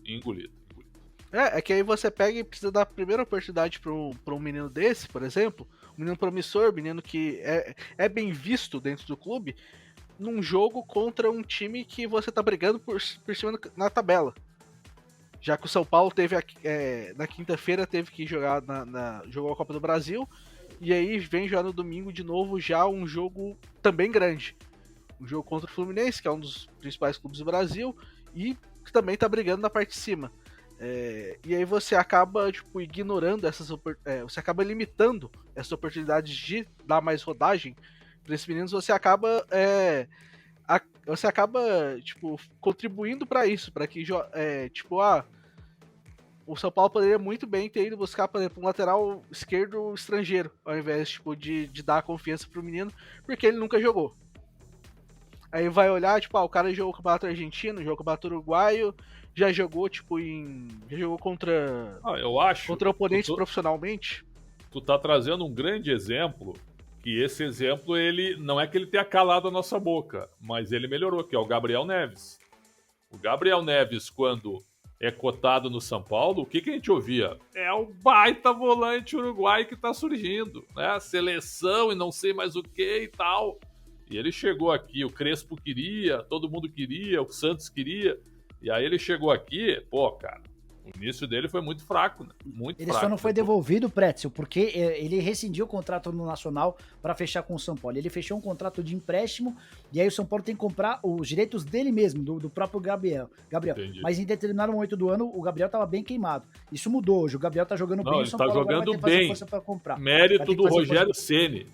S1: Engolido.
S3: É que aí você pega e precisa dar a primeira oportunidade para um menino desse, por exemplo, um menino promissor, menino que é bem visto dentro do clube, num jogo contra um time que você tá brigando por cima na tabela. Já que o São Paulo teve na quinta-feira teve que jogar jogou a Copa do Brasil, e aí vem jogar no domingo de novo já um jogo também grande. Um jogo contra o Fluminense, que é um dos principais clubes do Brasil, e que também tá brigando na parte de cima. E aí você acaba tipo, ignorando você acaba limitando essas oportunidades de dar mais rodagem para esses meninos. Você acaba tipo, contribuindo para isso, para que o São Paulo poderia muito bem ter ido buscar, por exemplo, um lateral esquerdo estrangeiro, ao invés tipo, de dar confiança pro menino, porque ele nunca jogou. Aí vai olhar, tipo, o cara jogou com o Campeonato Argentino, jogou com o Campeonato Uruguaio, já jogou, tipo, já jogou contra oponentes profissionalmente.
S1: Tu tá trazendo um grande exemplo, que esse exemplo, ele não é que ele tenha calado a nossa boca, mas ele melhorou, que é o Gabriel Neves. O Gabriel Neves, quando é cotado no São Paulo, o que a gente ouvia? É o baita volante uruguaio que tá surgindo, né? Seleção e não sei mais o que e tal. E ele chegou aqui, o Crespo queria, todo mundo queria, o Santos queria. E aí ele chegou aqui, cara, o início dele foi muito fraco, né?
S2: Ele só não foi devolvido, Pretzel, porque ele rescindiu o contrato no Nacional para fechar com o São Paulo. Ele fechou um contrato de empréstimo e aí o São Paulo tem que comprar os direitos dele mesmo, do próprio Gabriel.
S1: Entendi.
S2: Mas em determinado momento do ano, o Gabriel tava bem queimado. Isso mudou hoje, o Gabriel tá jogando bem,
S1: o São Paulo agora vai ter que fazer força para comprar. Mérito do Rogério Ceni.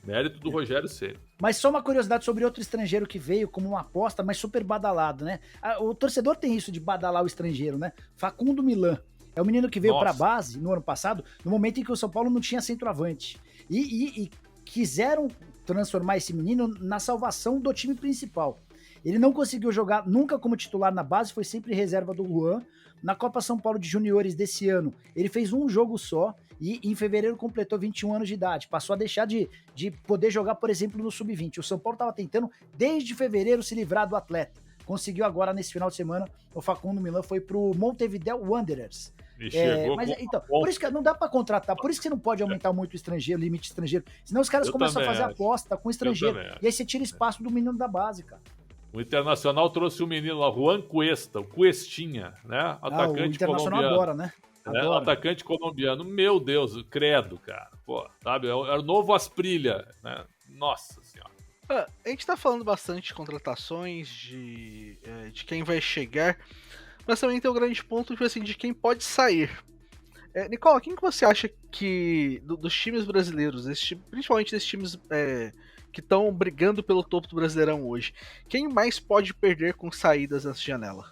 S1: Mas só uma curiosidade sobre outro estrangeiro que veio como uma aposta, mas super badalado, né? O torcedor tem isso de badalar o estrangeiro, né? Facundo Milan. É o menino que veio para a base no ano passado, no momento em que o São Paulo não tinha centroavante. E quiseram transformar esse menino na salvação do time principal. Ele não conseguiu jogar nunca como titular na base, foi sempre reserva do Juan. Na Copa São Paulo de Juniores desse ano, ele fez um jogo só e em fevereiro completou 21 anos de idade. Passou a deixar de poder jogar, por exemplo, no Sub-20. O São Paulo estava tentando, desde fevereiro, se livrar do atleta. Conseguiu agora, nesse final de semana, o Facundo Milan foi pro Montevideo Wanderers. Então, por isso que não dá para contratar, por isso que você não pode aumentar muito o estrangeiro, limite estrangeiro, senão os caras começam a fazer aposta com estrangeiro, e aí você tira espaço do menino da base, cara. O Internacional trouxe o menino lá, Juan Cuesta, o Cuestinha, né? Atacante
S2: o Internacional
S1: colombiano.
S2: Adora, né? Adora.
S1: Atacante colombiano. Meu Deus, credo, cara. Pô, sabe? É o novo Asprilha, né? Nossa Senhora.
S3: A gente tá falando bastante de contratações, de quem vai chegar, mas também tem um grande ponto tipo assim, de quem pode sair. Nicola, quem que você acha que, dos times brasileiros, principalmente desses times que estão brigando pelo topo do Brasileirão hoje, quem mais pode perder com saídas nessa janela?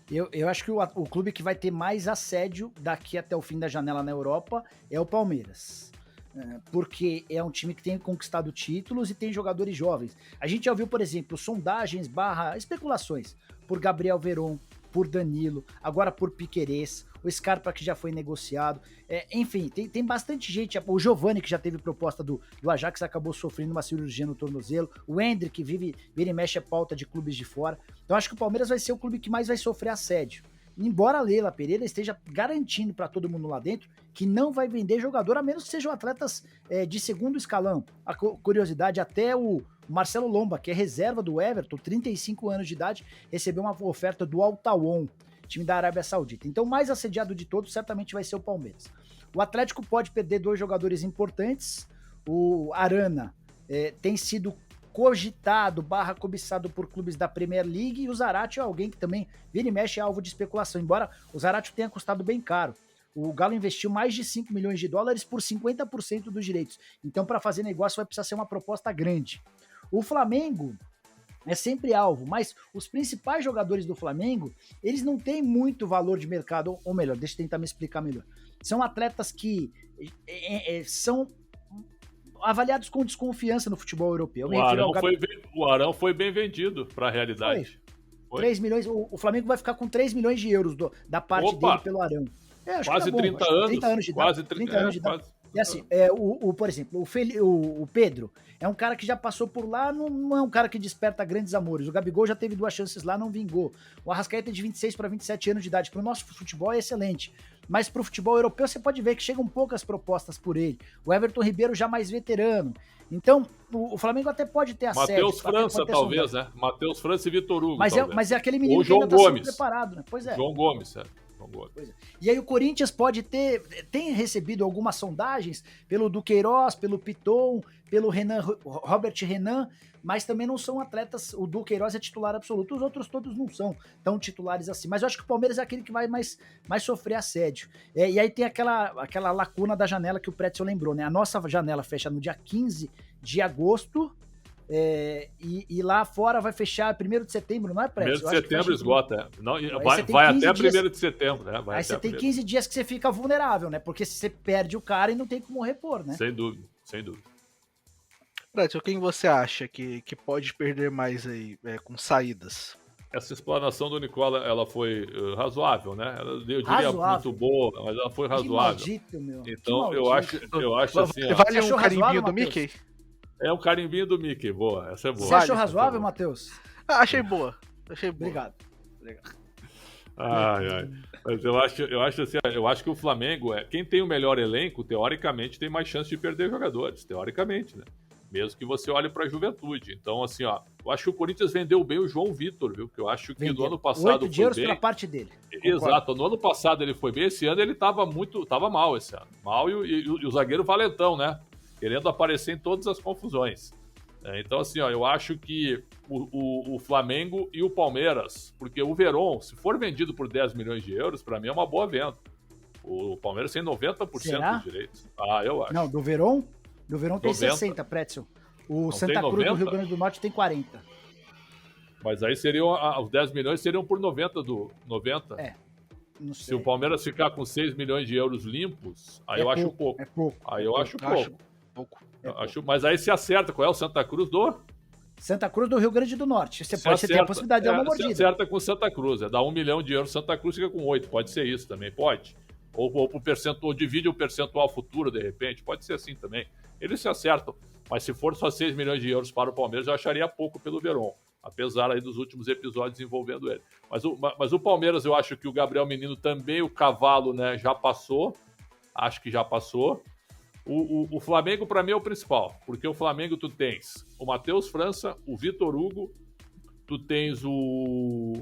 S2: Eu acho que o clube que vai ter mais assédio daqui até o fim da janela na Europa é o Palmeiras. Porque é um time que tem conquistado títulos e tem jogadores jovens. A gente já viu, por exemplo, sondagens / especulações por Gabriel Veron, por Danilo, agora por Piquerez, o Scarpa que já foi negociado. Enfim, tem bastante gente. O Giovani, que já teve proposta do Ajax, acabou sofrendo uma cirurgia no tornozelo. O Hendrick, que vira e mexe a pauta de clubes de fora. Então acho que o Palmeiras vai ser o clube que mais vai sofrer assédio. Embora a Leila Pereira esteja garantindo para todo mundo lá dentro que não vai vender jogador, a menos que sejam atletas de segundo escalão. A curiosidade, até o Marcelo Lomba, que é reserva do Everton, 35 anos de idade, recebeu uma oferta do Al Tawon, time da Arábia Saudita. Então, o mais assediado de todos certamente vai ser o Palmeiras. O Atlético pode perder 2 jogadores importantes. O Arana tem sido cogitado / cobiçado por clubes da Premier League, e o Zarate é alguém que também vira e mexe, é alvo de especulação, embora o Zarate tenha custado bem caro. O Galo investiu mais de 5 milhões de dólares por 50% dos direitos. Então, para fazer negócio, vai precisar ser uma proposta grande. O Flamengo é sempre alvo, mas os principais jogadores do Flamengo, eles não têm muito valor de mercado, ou melhor, deixa eu tentar me explicar melhor. São atletas que são avaliados com desconfiança no futebol europeu.
S1: O Arão foi bem vendido para a realidade.
S2: Foi. 3 milhões, o Flamengo vai ficar com 3 milhões de euros da parte dele pelo Arão.
S1: Quase 30 anos.
S2: 30 anos de idade.
S1: Quase 30 anos de idade.
S2: E assim, por exemplo, o Pedro é um cara que já passou por lá, não é um cara que desperta grandes amores. O Gabigol já teve 2 chances lá, não vingou. O Arrascaeta é de 26 para 27 anos de idade. Para o nosso futebol é excelente. Mas para o futebol europeu você pode ver que chegam poucas propostas por ele. O Everton Ribeiro já mais veterano. Então, o Flamengo até pode ter acesso.
S1: Matheus França, talvez, né? Matheus França e Vitor Hugo.
S2: Mas é aquele menino
S1: que ainda está sendo
S2: preparado, né? Pois é.
S1: João Gomes,
S2: E aí o Corinthians tem recebido algumas sondagens pelo Duqueiroz, pelo Piton, pelo Robert Renan, mas também não são atletas. O Duqueiroz é titular absoluto, os outros todos não são tão titulares assim. Mas eu acho que o Palmeiras é aquele que vai mais sofrer assédio. E aí tem aquela lacuna da janela que o Pretzel lembrou, né? A nossa janela fecha no dia 15 de agosto. E lá fora vai fechar 1º de setembro, não é, Pretzel?
S1: 1º de setembro esgota. Não, vai até 1º de setembro, né?
S2: Aí você tem 15 dias que você fica vulnerável, né? Porque você perde o cara e não tem como repor, né?
S1: Sem dúvida.
S3: Pretzel, quem você acha que pode perder mais aí com saídas?
S1: Essa explanação do Nicola, ela foi razoável, né? Eu diria muito boa, mas ela foi razoável.
S2: Que maldito, meu.
S1: Então, eu acho assim...
S3: Vale um carimbinho do Mickey?
S1: É um carimbinho do Mickey, boa, essa é boa.
S2: Você achou razoável, Matheus?
S3: Achei boa.
S2: Obrigado.
S1: Mas eu acho que o Flamengo, quem tem o melhor elenco, teoricamente, tem mais chance de perder jogadores, teoricamente, né? Mesmo que você olhe para a juventude. Então, assim, eu acho que o Corinthians vendeu bem o João Vitor, viu? Que eu acho que no ano passado
S2: 8 de euros pela parte dele.
S1: Exato, no ano passado ele foi bem, esse ano ele tava mal esse ano. Mal e o zagueiro valentão, né? Querendo aparecer em todas as confusões. Então, assim, eu acho que o Flamengo e o Palmeiras, porque o Veron, se for vendido por 10 milhões de euros, para mim é uma boa venda. O Palmeiras tem 90% dos direitos. Eu acho.
S2: Não, do Veron tem 60, Pretzel. O Santa Cruz do Rio Grande do Norte tem 40.
S1: Mas aí os 10 milhões seriam por 90 do 90.
S2: Não sei.
S1: Se o Palmeiras ficar com 6 milhões de euros limpos, aí eu acho pouco.
S2: É pouco.
S1: Aí eu acho pouco. Mas aí se acerta, qual é o Santa Cruz do?
S2: Santa Cruz do Rio Grande do Norte. Você ter a possibilidade de dar uma mordida.
S1: Se acerta com Santa Cruz, dá 1 milhão de euros, Santa Cruz fica com 8, pode ser isso também, pode. Ou divide o percentual futuro, de repente, pode ser assim também. Eles se acertam, mas se for só 6 milhões de euros para o Palmeiras, eu acharia pouco pelo Veron, apesar aí dos últimos episódios envolvendo ele. Mas o Palmeiras, eu acho que o Gabriel Menino também, o cavalo, né, já passou, acho que já passou. O Flamengo, para mim, é o principal, porque o Flamengo tu tens o Matheus França, o Vitor Hugo, tu tens o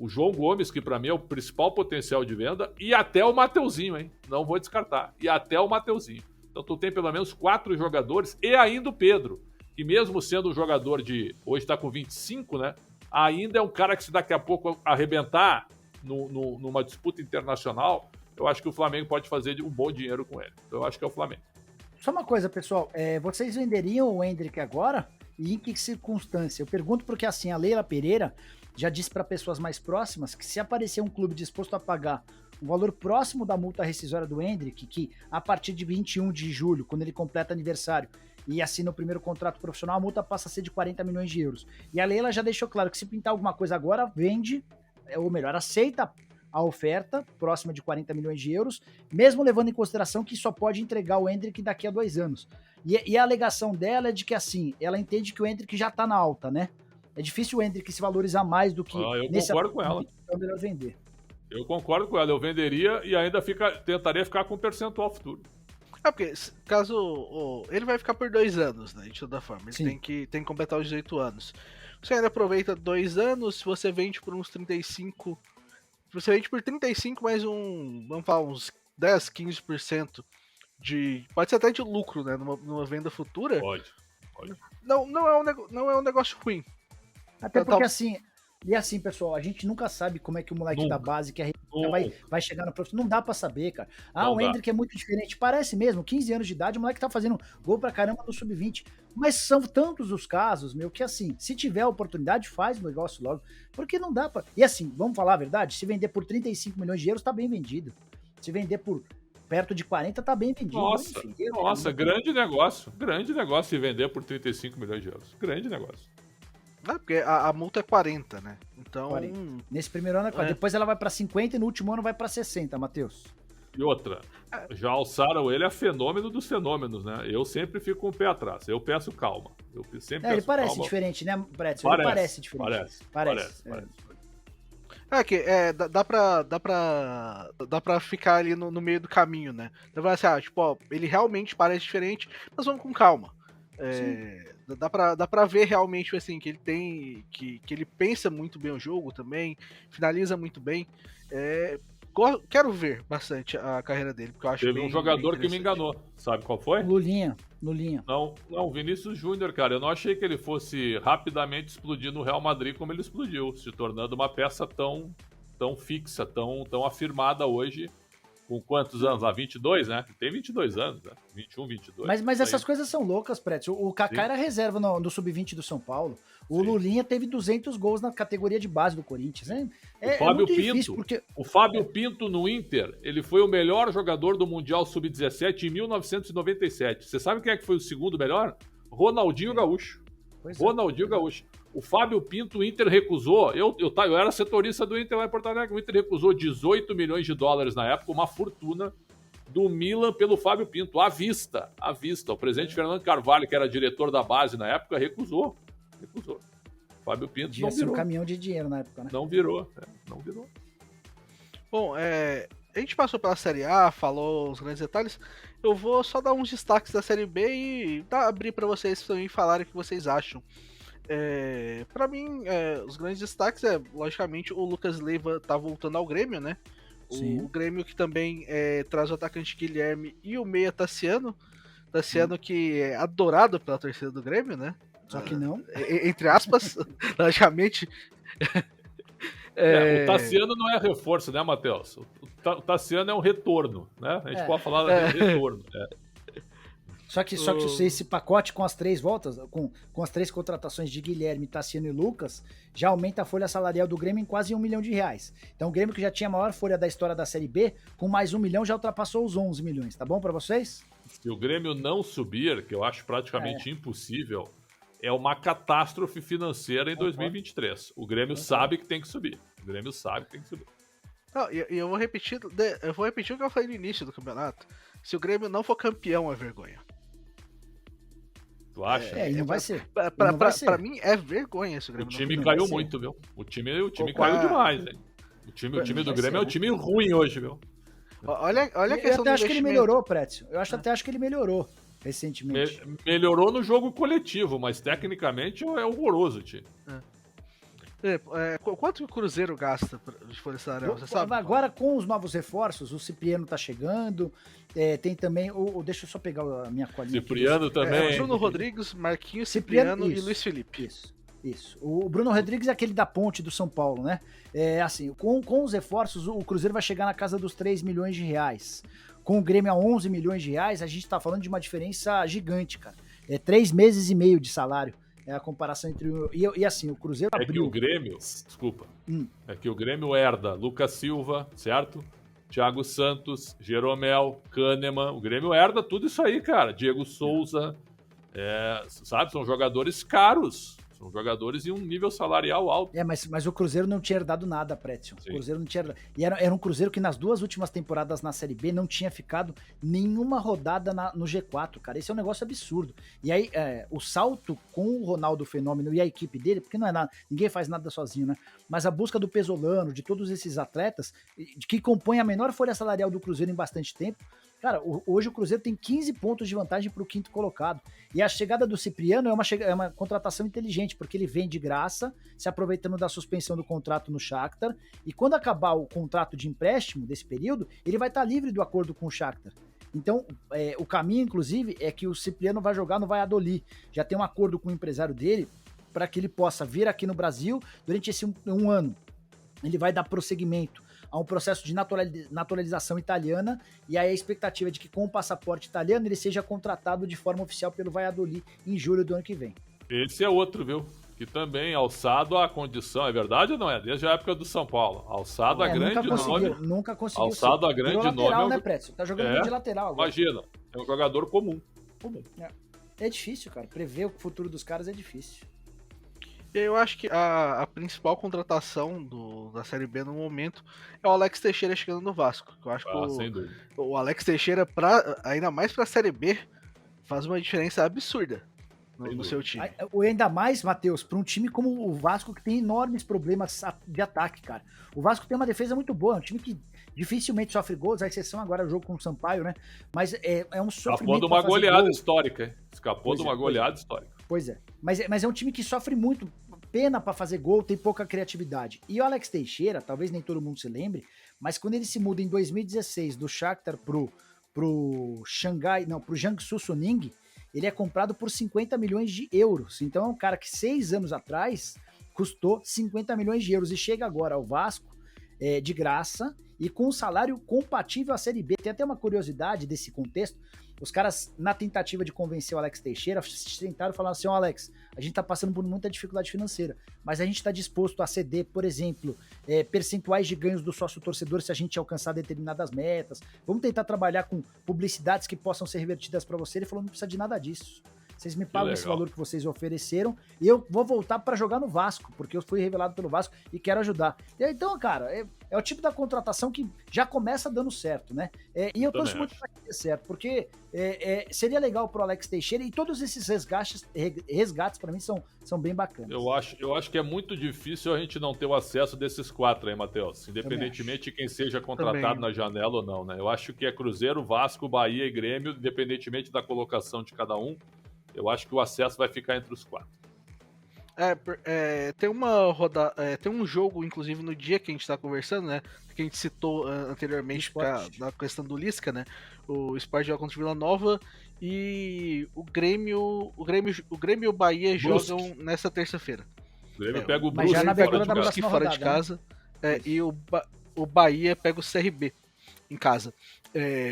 S1: João Gomes, que para mim é o principal potencial de venda, e até o Mateuzinho, hein? Não vou descartar. E até o Mateuzinho. Então tu tem pelo menos 4 jogadores, e ainda o Pedro, que mesmo sendo um jogador hoje está com 25, né? Ainda é um cara que se daqui a pouco arrebentar numa disputa internacional, eu acho que o Flamengo pode fazer um bom dinheiro com ele. Então eu acho que é o Flamengo.
S2: Só uma coisa, pessoal. Vocês venderiam o Hendrick agora? e em que circunstância? Eu pergunto porque, assim, a Leila Pereira já disse para pessoas mais próximas que se aparecer um clube disposto a pagar um valor próximo da multa rescisória do Endrick, que a partir de 21 de julho, quando ele completa aniversário e assina o primeiro contrato profissional, a multa passa a ser de 40 milhões de euros. E a Leila já deixou claro que se pintar alguma coisa agora, vende, ou melhor, aceita a oferta próxima de 40 milhões de euros, mesmo levando em consideração que só pode entregar o Endrick daqui a 2 anos. E a alegação dela é de que, assim, ela entende que o Endrick já tá na alta, né? É difícil o Endrick se valorizar mais do que
S1: eu concordo com ela.
S2: É melhor vender.
S1: Eu concordo com ela, eu venderia e ainda tentaria ficar com um percentual futuro.
S3: Porque caso ele vai ficar por 2 anos, né? De toda forma, ele tem que completar os 18 anos. Você ainda aproveita 2 anos, se você vende por uns 35, você vende por 35 mais vamos falar, uns 10, 15% pode ser até de lucro, né? Numa venda futura.
S1: Pode.
S3: Não é um negócio ruim.
S2: Até porque assim, e assim, pessoal, a gente nunca sabe como é que o moleque da base que vai chegar no profissional. Não dá pra saber, cara. O Endrick é muito diferente. Parece mesmo, 15 anos de idade, o moleque tá fazendo gol pra caramba no sub-20. Mas são tantos os casos, meu, que assim, se tiver a oportunidade, faz o negócio logo. Porque não dá pra... E assim, vamos falar a verdade, se vender por 35 milhões de euros, tá bem vendido. Se vender por perto de 40, tá bem vendido.
S1: Nossa,
S2: enfim,
S1: grande negócio. Grande negócio se vender por 35 milhões de euros. Grande negócio.
S3: Porque a multa é 40, né? Então.
S2: 40. Nesse primeiro ano é 40. Depois ela vai pra 50 e no último ano vai pra 60, Matheus.
S1: E outra, já alçaram ele a fenômeno dos fenômenos, né? Eu sempre fico com o pé atrás. Eu peço calma.
S2: Ele parece calma. Diferente, né, Brett? Ele parece diferente. Parece.
S3: Dá pra ficar ali no meio do caminho, né? Então vai assim, ele realmente parece diferente, mas vamos com calma. Dá pra ver realmente assim que ele tem. Que ele pensa muito bem o jogo também, finaliza muito bem. Quero ver bastante a carreira dele, porque eu acho
S1: Teve um jogador que me enganou, sabe qual foi?
S2: Lulinha.
S1: Não, Vinícius Júnior, cara. Eu não achei que ele fosse rapidamente explodir no Real Madrid como ele explodiu, se tornando uma peça tão fixa, tão afirmada hoje. Com quantos anos lá? 22, né? Tem 22 anos, né? 21, 22.
S2: Mas essas coisas são loucas, Pretz. O Kaká era reserva no Sub-20 do São Paulo. O Lulinha teve 200 gols na categoria de base do Corinthians.
S1: O Fábio Pinto no Inter, ele foi o melhor jogador do Mundial Sub-17 em 1997. Você sabe quem é que foi o segundo melhor? Ronaldinho Gaúcho. Ronaldinho Gaúcho. O Fábio Pinto, o Inter recusou. Eu era setorista do Inter lá em Porto Alegre. O Inter recusou 18 milhões de dólares na época, uma fortuna do Milan pelo Fábio Pinto, à vista. O presidente Fernando Carvalho, que era diretor da base na época, recusou. Fábio Pinto
S2: Devia ser um caminhão de dinheiro na época, né?
S1: Não virou.
S3: Bom, a gente passou pela Série A, falou os grandes detalhes. Eu vou só dar uns destaques da Série B e abrir para vocês também falarem o que vocês acham. Para mim, os grandes destaques logicamente, o Lucas Leiva tá voltando ao Grêmio, né? O Grêmio que também traz o atacante Guilherme e o meia Tassiano. Tassiano que é adorado pela torcida do Grêmio, né?
S2: Só que não.
S3: Entre aspas, logicamente.
S1: O Tassiano não é reforço, né, Matheus? O Tassiano é um retorno, né? A gente pode falar de retorno.
S2: Só que esse pacote com as 3 voltas, com as 3 contratações de Guilherme, Tassiano e Lucas, já aumenta a folha salarial do Grêmio em quase R$1 milhão. Então o Grêmio, que já tinha a maior folha da história da Série B, com mais R$1 milhão já ultrapassou os 11 milhões. Tá bom pra vocês?
S1: Se o Grêmio não subir, que eu acho praticamente impossível, é uma catástrofe financeira em 2023. O Grêmio sabe que tem que subir.
S3: Não, e eu vou repetir o que eu falei no início do campeonato. Se o Grêmio não for campeão, é vergonha.
S1: Tu acha?
S2: Não vai ser.
S3: Pra mim é vergonha esse Grêmio.
S1: O time caiu muito, viu? O time caiu demais, hein? O time do Grêmio é um time ruim hoje, viu?
S3: Olha a questão do
S2: Eu até acho que ele melhorou, Prétio. Até acho que ele melhorou recentemente.
S1: Melhorou no jogo coletivo, mas tecnicamente é horroroso o time.
S3: Quanto o Cruzeiro gasta de folha salarial, você sabe?
S2: Agora com os novos reforços, o Cipriano tá chegando, tem também, deixa eu só pegar a minha colinha
S1: Cipriano
S2: aqui.
S1: também.
S3: Bruno Rodrigues, Marquinhos, Cipriano e Luiz Felipe.
S2: Isso. O Bruno Rodrigues é aquele da Ponte do São Paulo, né? Assim, com os reforços, o Cruzeiro vai chegar na casa dos 3 milhões de reais. Com o Grêmio a 11 milhões de reais, a gente tá falando de uma diferença gigante, cara. 3 meses e meio de salário. É a comparação entre e assim, o Cruzeiro
S1: É que
S2: abriu.
S1: o Grêmio, desculpa, é que o Grêmio herda Lucas Silva, certo? Thiago Santos, Jeromel, Kahneman, o Grêmio herda tudo isso aí, cara. Diego Souza, sabe? São jogadores caros, são jogadores em um nível salarial alto.
S2: Mas o Cruzeiro não tinha herdado nada, Prétio. O Cruzeiro não tinha herdado. E era um Cruzeiro que nas 2 últimas temporadas na Série B não tinha ficado nenhuma rodada no G4, cara. Esse é um negócio absurdo. E aí, o salto com o Ronaldo Fenômeno e a equipe dele, porque não é nada, ninguém faz nada sozinho, né? Mas a busca do Pesolano, de todos esses atletas, que compõem a menor folha salarial do Cruzeiro em bastante tempo. Cara, hoje o Cruzeiro tem 15 pontos de vantagem para o 5º colocado. E a chegada do Cipriano é uma contratação inteligente, porque ele vem de graça, se aproveitando da suspensão do contrato no Shakhtar, e quando acabar o contrato de empréstimo desse período, ele vai estar livre do acordo com o Shakhtar. Então, o caminho, inclusive, é que o Cipriano vai jogar no Valladolid. Já tem um acordo com o empresário dele para que ele possa vir aqui no Brasil durante esse um ano. Ele vai dar prosseguimento a um processo de naturalização italiana, e aí a expectativa é de que com o passaporte italiano ele seja contratado de forma oficial pelo Valladolid em julho do ano que vem.
S1: Esse é outro, viu? Que também alçado à condição, é verdade ou não é? Desde a época do São Paulo. Alçado a grande nome.
S2: Nunca conseguiu.
S1: Alçado a grande
S2: lateral,
S1: nome.
S2: Né, Prétio? Tá jogando de lateral agora.
S1: Imagina, é um jogador comum.
S2: É difícil, cara. Prever o futuro dos caras é difícil.
S3: Eu acho que a principal contratação da Série B no momento é o Alex Teixeira chegando no Vasco. Eu acho que
S1: sem dúvida.
S3: O Alex Teixeira, ainda mais pra Série B, faz uma diferença absurda no seu time.
S2: Ainda mais, Matheus, para um time como o Vasco, que tem enormes problemas de ataque, cara. O Vasco tem uma defesa muito boa, é um time que dificilmente sofre gols, a exceção agora é o jogo com o Sampaio, né? Mas é um sofrimento.
S1: Escapou de uma goleada histórica, hein? Escapou de uma goleada histórica.
S2: Pois é. Mas é um time que sofre muito, pena para fazer gol, tem pouca criatividade. E o Alex Teixeira, talvez nem todo mundo se lembre, mas quando ele se muda em 2016 do Shakhtar pro Jiangsu Suning, ele é comprado por 50 milhões de euros. Então é um cara que 6 anos atrás custou 50 milhões de euros e chega agora ao Vasco de graça e com um salário compatível à Série B. Tem até uma curiosidade desse contexto. Os caras, na tentativa de convencer o Alex Teixeira, tentaram falar assim, Alex, a gente tá passando por muita dificuldade financeira, mas a gente tá disposto a ceder, por exemplo, percentuais de ganhos do sócio-torcedor se a gente alcançar determinadas metas. Vamos tentar trabalhar com publicidades que possam ser revertidas para você. Ele falou, não precisa de nada disso. Vocês me pagam esse valor que vocês ofereceram e eu vou voltar para jogar no Vasco, porque eu fui revelado pelo Vasco e quero ajudar. Então, cara, é o tipo da contratação que já começa dando certo, né? E eu torço muito para que dê certo, porque seria legal pro Alex Teixeira e todos esses resgates para mim são bem bacanas.
S1: Eu acho que é muito difícil a gente não ter o acesso desses 4 aí, Matheus, independentemente de quem seja contratado na janela ou não, né? Eu acho que é Cruzeiro, Vasco, Bahia e Grêmio, independentemente da colocação de cada um. Eu acho que o acesso vai ficar entre os 4.
S3: Tem uma rodada, tem um jogo, inclusive, no dia que a gente tá conversando, né? Que a gente citou anteriormente na questão do Lisca, né? O Sport joga contra o Vila Nova e o Grêmio e o Bahia jogam nessa terça-feira.
S1: O Grêmio pega o
S3: Brusque fora de casa. E o Bahia pega o CRB em casa.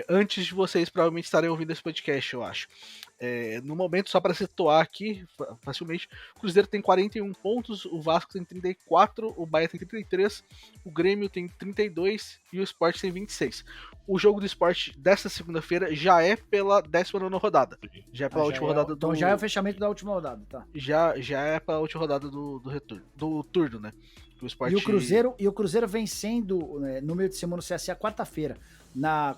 S3: Antes de vocês provavelmente estarem ouvindo esse podcast, eu acho. No momento, só para situar aqui facilmente, o Cruzeiro tem 41 pontos, o Vasco tem 34, o Bahia tem 33, o Grêmio tem 32 e o Sport tem 26. O jogo do Sport desta segunda-feira já é pela 19ª rodada. Já é pela última rodada do...
S2: Então já é o fechamento da última rodada, tá?
S3: Já é pela última rodada do retorno, do turno, né? O Sport...
S2: E o Cruzeiro vencendo no meio de semana no CSA quarta-feira.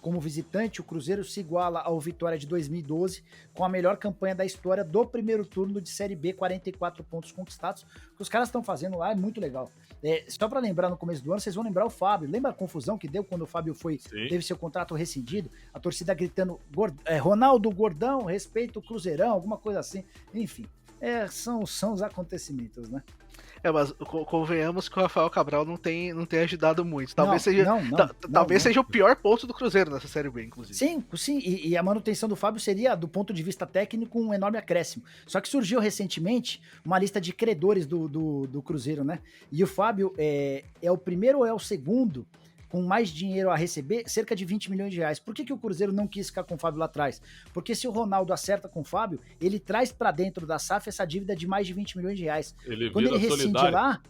S2: Como visitante, o Cruzeiro se iguala ao Vitória de 2012, com a melhor campanha da história do primeiro turno de Série B, 44 pontos conquistados. O que os caras estão fazendo lá é muito legal. Só para lembrar, no começo do ano, vocês vão lembrar o Fábio. Lembra a confusão que deu quando o Fábio teve seu contrato rescindido? A torcida gritando, Ronaldo Gordão, respeita o Cruzeirão, alguma coisa assim. Enfim, são os acontecimentos, né?
S3: Mas convenhamos que o Rafael Cabral não tem ajudado muito. Talvez seja o pior ponto do Cruzeiro nessa Série B, inclusive.
S2: Sim. E a manutenção do Fábio seria, do ponto de vista técnico, um enorme acréscimo. Só que surgiu recentemente uma lista de credores do Cruzeiro, né? E o Fábio é o primeiro ou é o segundo com mais dinheiro a receber, cerca de 20 milhões de reais. Por que o Cruzeiro não quis ficar com o Fábio lá atrás? Porque se o Ronaldo acerta com o Fábio, ele traz para dentro da SAF essa dívida de mais de 20 milhões de reais. Quando ele rescinde lá,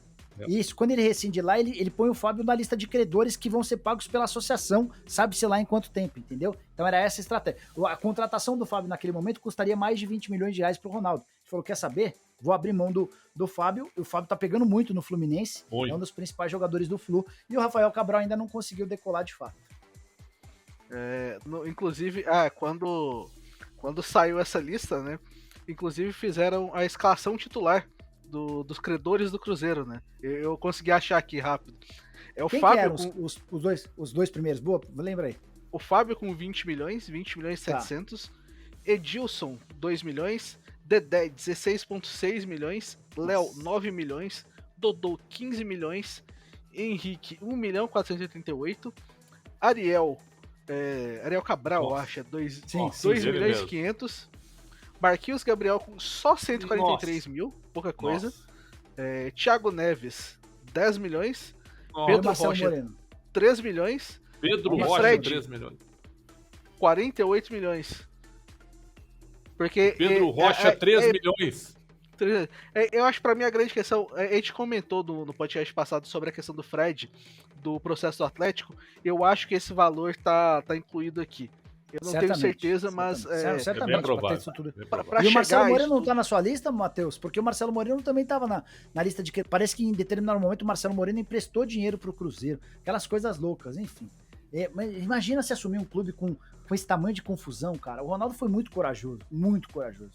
S2: quando ele rescinde lá, ele põe o Fábio na lista de credores que vão ser pagos pela associação, sabe-se lá em quanto tempo, entendeu? Então era essa a estratégia. A contratação do Fábio naquele momento custaria mais de 20 milhões de reais pro Ronaldo. Ele falou, quer saber? Vou abrir mão do Fábio. O Fábio tá pegando muito no Fluminense, é um dos principais jogadores do Flu, e o Rafael Cabral ainda não conseguiu decolar de fato.
S3: Inclusive, quando saiu essa lista, né? Inclusive fizeram a escalação titular dos credores do Cruzeiro, né? Eu consegui achar aqui rápido. É o
S2: Quem
S3: Fábio
S2: que eram os dois primeiros? Boa, lembra aí.
S3: O Fábio com 20 milhões e 700. Edilson, 2 milhões. Dedé, 16,6 milhões. Léo, 9 milhões. Dodô, 15 milhões. Henrique, 1 milhão 488. Ariel Cabral, eu acho, 2 milhões e 500. Marquinhos Gabriel com só 143 mil, pouca coisa. Thiago Neves, 10 milhões. Pedro Rocha, Moreno. 3 milhões.
S1: Pedro Rocha, Fred, 3 milhões.
S3: 48 milhões. Porque
S1: Pedro Rocha, 3 milhões.
S3: Eu acho que pra mim a grande questão, a gente comentou no podcast passado sobre a questão do Fred, do processo do Atlético, eu acho que esse valor tá incluído aqui. Eu não tenho certeza, mas...
S2: Certamente,
S1: é bem provável.
S2: E o Marcelo Moreno não tá na sua lista, Matheus? Porque o Marcelo Moreno também tava na lista de... Parece que em determinado momento o Marcelo Moreno emprestou dinheiro pro Cruzeiro. Aquelas coisas loucas, enfim. Mas imagina se assumir um clube com esse tamanho de confusão, cara. O Ronaldo foi muito corajoso,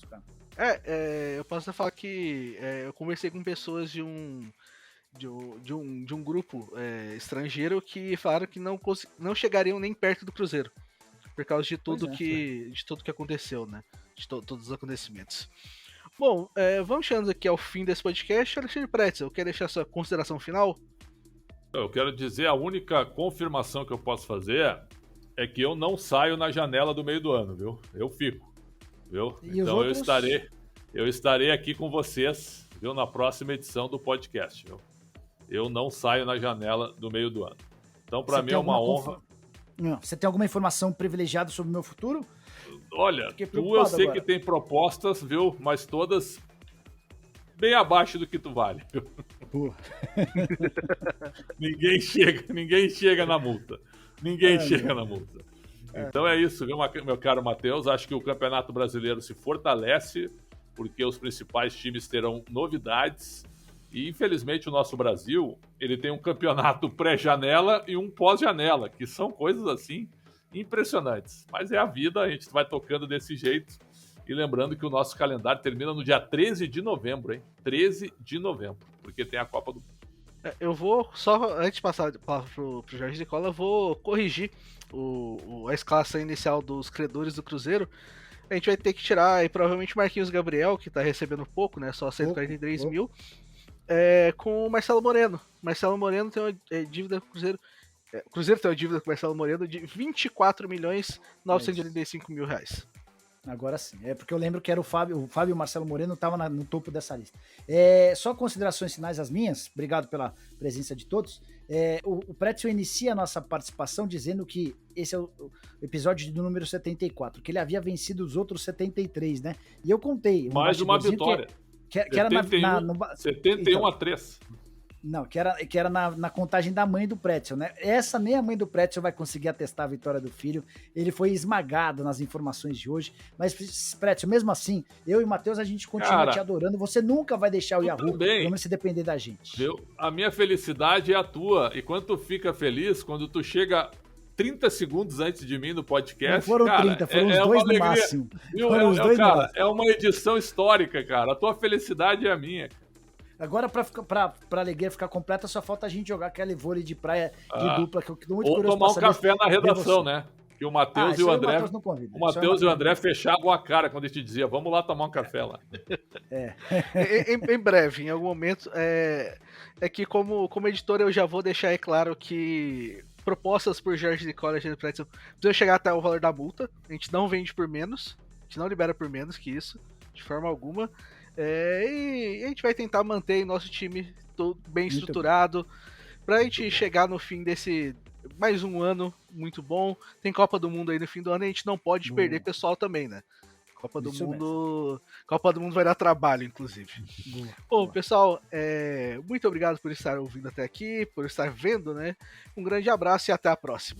S2: cara.
S3: Eu posso até falar que eu conversei com pessoas de um grupo estrangeiro que falaram que não chegariam nem perto do Cruzeiro. Por causa de tudo que aconteceu, né? De todos os acontecimentos. Bom, vamos chegando aqui ao fim desse podcast. Alexandre Pretzel, quer deixar sua consideração final?
S1: Eu quero dizer, a única confirmação que eu posso fazer é que eu não saio na janela do meio do ano, viu? Eu fico, viu? Então outros... eu estarei aqui com vocês, viu? Na próxima edição do podcast, viu? Eu não saio na janela do meio do ano. Então, para mim é uma honra.
S2: Você tem alguma informação privilegiada sobre o meu futuro?
S1: Olha, eu sei agora que tem propostas, viu? Mas todas bem abaixo do que tu vale. ninguém chega na multa. Ninguém chega na multa. Então é isso, viu, meu caro Matheus? Acho que o Campeonato Brasileiro se fortalece, porque os principais times terão novidades. E, infelizmente, o nosso Brasil, ele tem um campeonato pré-janela e um pós-janela, que são coisas, assim, impressionantes. Mas é a vida, a gente vai tocando desse jeito. E lembrando que o nosso calendário termina no dia 13 de novembro, hein? 13 de novembro, porque tem a Copa do...
S3: Eu vou, só antes de passar pro Jorge Nicola, eu vou corrigir a escalação inicial dos credores do Cruzeiro. A gente vai ter que tirar aí, provavelmente, Marquinhos Gabriel, que tá recebendo pouco, né? Só 143 mil. Com o Marcelo Moreno. Marcelo Moreno tem uma dívida com o Cruzeiro. O Cruzeiro tem uma dívida com o Marcelo Moreno de 24 milhões 985 mil reais.
S2: Agora sim. Porque eu lembro que era o Fábio e o Marcelo Moreno estavam no topo dessa lista. Só considerações finais as minhas. Obrigado pela presença de todos. O Pretzel inicia a nossa participação dizendo que esse é o episódio do número 74, que ele havia vencido os outros 73, né? E eu contei.
S1: Mais uma vitória.
S2: Que era
S1: 71 a 3.
S2: Não, que era na contagem da mãe do Pretzel, né? Essa nem a mãe do Pretzel vai conseguir atestar a vitória do filho. Ele foi esmagado nas informações de hoje. Mas, Pretzel, mesmo assim, eu e o Matheus, a gente continua te adorando. Você nunca vai deixar o Yahoo, pelo menos se depender da gente.
S1: Viu? A minha felicidade é a tua. E quando tu fica feliz, quando tu chega 30 segundos antes de mim no podcast...
S2: Não foram
S1: cara,
S2: 30, foram os dois no máximo. Foram os dois no máximo.
S1: É uma edição histórica, cara. A tua felicidade é a minha.
S2: Agora, pra alegria ficar completa, só falta a gente jogar aquele vôlei de praia de dupla, que eu tô muito curioso.
S1: Ou tomar um café na redação, né? Que o Matheus e o André... O Matheus e o André fechavam a cara quando a gente dizia, vamos lá tomar um café lá.
S3: Em breve, em algum momento, que como editor eu já vou deixar claro que propostas por Jorge Nicola e Alexandre Pretzel precisam chegar até o valor da multa. A gente não vende por menos, a gente não libera por menos que isso, de forma alguma. E a gente vai tentar manter nosso time todo bem estruturado pra gente chegar no fim mais um ano muito bom. Tem Copa do Mundo aí no fim do ano e a gente não pode
S2: Boa.
S3: perder pessoal também, né? Copa do
S2: Isso
S3: Mundo. Copa do Mundo vai dar trabalho, inclusive.
S2: Boa.
S3: Bom, pessoal, muito obrigado por estar ouvindo até aqui, por estar vendo, né? Um grande abraço e até a próxima.